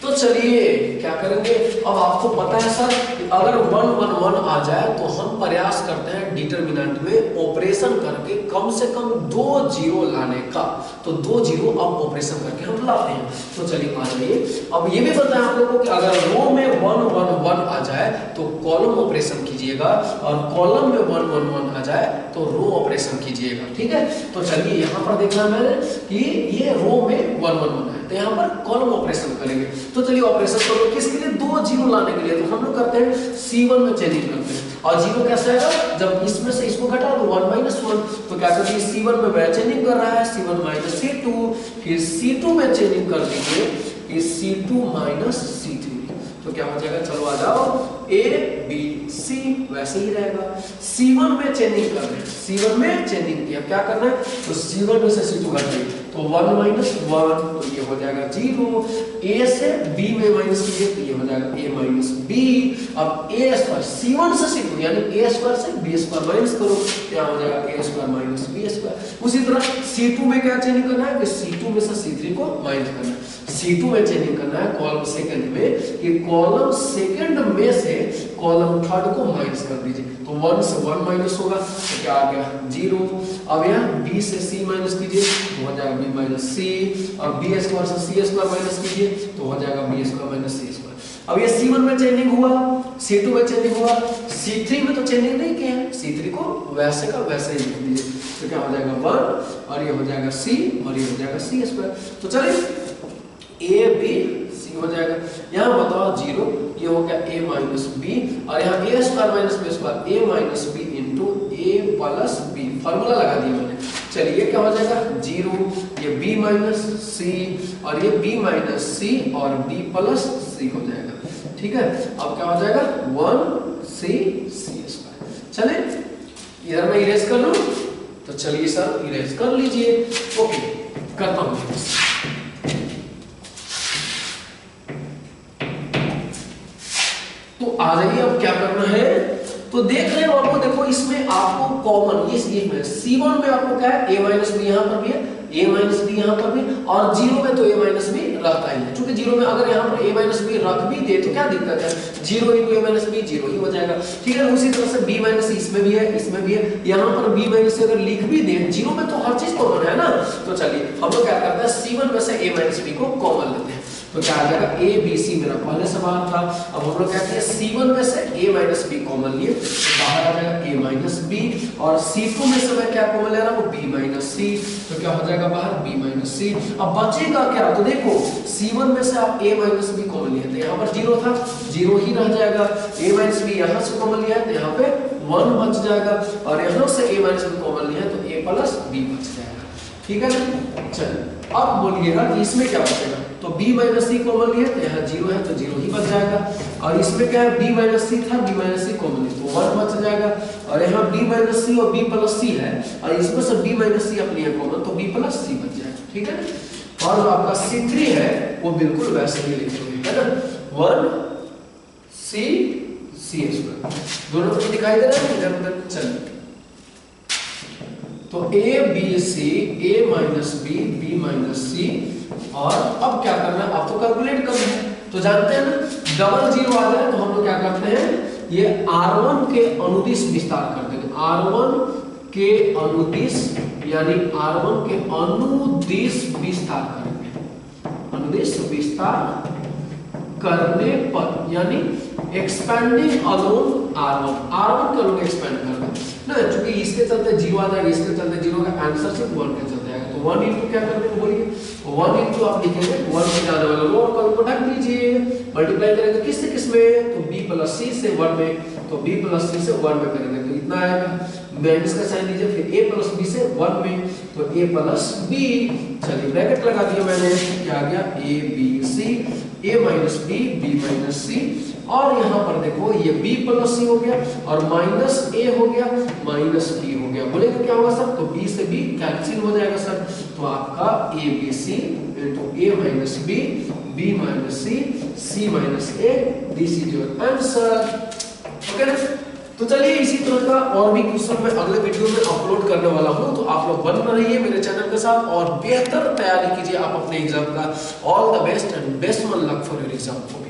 तो चलिए क्या करेंगे, अब आपको पता है सर कि अगर 1 1 1 आ जाए तो हम प्रयास करते हैं डिटरमिनेंट में ऑपरेशन करके कम से कम 2 जीरो लाने का। तो 2 जीरो अब ऑपरेशन करके हम लाते हैं। तो चलिए आ जाइए, अब ये भी बताएं आप लोगों को कि अगर रो में 1 1 1 आ जाए तो कॉलम ऑपरेशन कीजिएगा, और कॉलम में 1 1 1 आ जाए तो रो ऑपरेशन कीजिएगा, ठीक है। तो चलिए यहाँ पर देखना मैंने कि ये रो में 1 1 1 है, तो यहाँ पर कॉलम ऑपरेशन करेंगे। तो चलिए ऑपरेशन करो किसके लिए, 2 जीरो लाने के लिए। तो हम लोग करते हैं C1 में चेंजिंग करते हैं, और जीरो कैसे आएगा, जब इसमें से इसको घटा दो 1 - 1, तो क्या करिए C1 में वह चेंजिंग कर रहा है C1 - C2, फिर C2 में चेंजिंग कर दीजिए कि C2 - C3, तो क्या हो जाएगा, चलो आ जाओ A B C वैसे ही रहेगा। C1 में चेंजिंग कर रहे हैं, C1 में चेंजिंग किया, क्या करना है, तो C1 में से C2 घटाइए, तो 1 - 1 तो ये हो जाएगा 0। A से B में माइनस कीजिए तो ये हो जाएगा A - B। अब A स्क्वायर C1 से C2 यानी A स्क्वायर से B स्क्वायर माइनस करो, क्या हो जाएगा A स्क्वायर - B स्क्वायर। उसी तरह C2 में क्या चेंजिंग करना है कि C2 में से C3 को माइनस करना है, C2 में चेंजिंग करना है कॉलम सेकंड में कि कॉलम सेकंड में से कॉलम थर्ड को माइनस कर दीजिए, तो 1 से 1 माइनस होगा तो क्या आ गया 0। अब यहाँ B से C माइनस कीजिए तो हो जाएगा B - C, और B स्क्वायर से C स्क्वायर माइनस कीजिए तो हो जाएगा B स्क्वायर - C स्क्वायर। अब ये C1 में चेंजिंग हुआ, C2 में चेंजिंग हुआ, C3 में तो चेंजिंग नहीं किया है, C3 को वैसे का वैसे ही लिख दीजिए, तो क्या हो जाएगा 1, और ये हो जाएगा C, और ये हो जाएगा C स्क्वायर। तो चलिए A B C हो जाएगा, यहाँ बताओ 0, ये हो गया A - B, और यहाँ A square - B square A - B into A plus B, formula लगा दिया मैंने। चलिए क्या हो जाएगा 0, ये B - C, और ये B - C और B प्लस C हो जाएगा, ठीक है। अब क्या हो जाएगा 1C स्क्वायर। चलिए इधर मैं इरेज कर लूं, तो चलिए सर इरेज कर लीजिए, ओके करता हूँ। तो आ जाइए, अब क्या करना है, तो देख रहे हो आपको, देखो इसमें आपको कॉमन ये में C1 में आपको क्या है A - B, यहाँ पर भी है a माइनस बी यहाँ पर भी, और जीरो में तो a माइनस बी रहता ही है, क्योंकि जीरो में अगर यहाँ पर a माइनस बी रख भी दे तो क्या दिक्कत है, zero into a minus B zero ही हो जाएगा, ठीक है। उसी तरह से b माइनस इसमें भी है, इसमें भी है, यहाँ पर b माइनस अगर लिख भी दे, जीरो में तो हर चीज कॉमन है ना, तो चलिए हम लोग क्या करते हैं, c1 में से a माइनस बी को कॉमन लेते हैं, तो क्या आ जाएगा a b c, मेरा पहले से बाहर था, अब हम लोग कहते हैं c1 में से a माइनस बी कॉमन लिए तो बाहर आ जाएगा a माइनस बी, और c2 में से मैं क्या कॉमन ले रहा हूँ, b माइनस सी, तो क्या हो जाएगा बाहर b माइनस सी। अब बचेगा क्या, तो देखो c1 में से आप a माइनस बी कॉमन लिए थे, यहाँ पर जीरो था, जीरो ही रह जाएगा, a माइनस बी यहाँ से कॉमन लिया है तो यहाँ पे 1 बच जाएगा, और यहाँ से a माइनस बी कॉमन लिया है तो a प्लस b बच जाएगा, ठीक है ना। चलिए अब बोलिएगा कि इसमें क्या बचेगा, तो b माइनस सी कॉमन लिया तो यहाँ जीरो है तो जीरो ही बच जाएगा, और इसमें क्या है b माइनस सी था, b माइनस सी कॉमन लिया तो 1 बच जाएगा, और यहाँ b माइनस सी और b प्लस सी है, और इसमें से b माइनस सी अपनी है कॉमन तो b प्लस सी बच जाएगा, ठीक है। और जो आपका c3 है वो बिल्कुल वैसे ही लिखेंगे, है ना, 1 c c स्क्वायर, दोनों को दिखाई दे रहा है इधर उधर। चलिए तो a b c a minus b b minus C, और अब क्या करना है, अब तो कैलकुलेट करना है, तो जानते हैं ना डबल जीरो आ जाए तो हम लोग क्या करते हैं, ये r1 के अनुदिश विस्तार कर देंगे, r1 के अनुदिश यानी r1 के अनुदिश विस्तार करेंगे, अनुदिश विस्तार करने पर यानी एक्सपेंडिंग अलोन r1 के अलोन एक्सपेंड कर दें ना, क्योंकि इसके चलते जीरो आ जाएगा, इसके चलते जीरो का आंसर सिर्फ 1 के चलते आएगा, तो 1 इंटू क्या कर देंगे बोलिए, 1 इंटू आप लिखेंगे 1 से जाने वाला लो कॉलम को ढक दीजिए, मल्टीप्लाई करेंगे किससे किसमें, तो b प्लस c से 1 में, तो b प्लस c से 1 में करेंगे तो इतना आएगा, माइनस का साइन लीजिए, फिर a प्लस b से 1 में तो a प्लस b, चलिए ब्रैकेट लगा दिया मैंने, क्या आ गया a b c a minus b b minus c, और यहाँ पर देखो ये b प्लस c हो गया और माइनस a हो गया माइनस b हो गया, बोलेगा क्या होगा सर, तो b से b कैंसिल हो जाएगा सर, तो आपका a b c into a minus b b minus c c minus a, this is your answer, okay ना। तो चलिए इसी तरह का और भी क्वेश्चन मैं अगले वीडियो में अपलोड करने वाला हूं, तो आप लोग बने रहिए मेरे चैनल के साथ और बेहतर तैयारी कीजिए आप अपने एग्जाम का। All the best and best मन लक फॉर योर एग्जाम।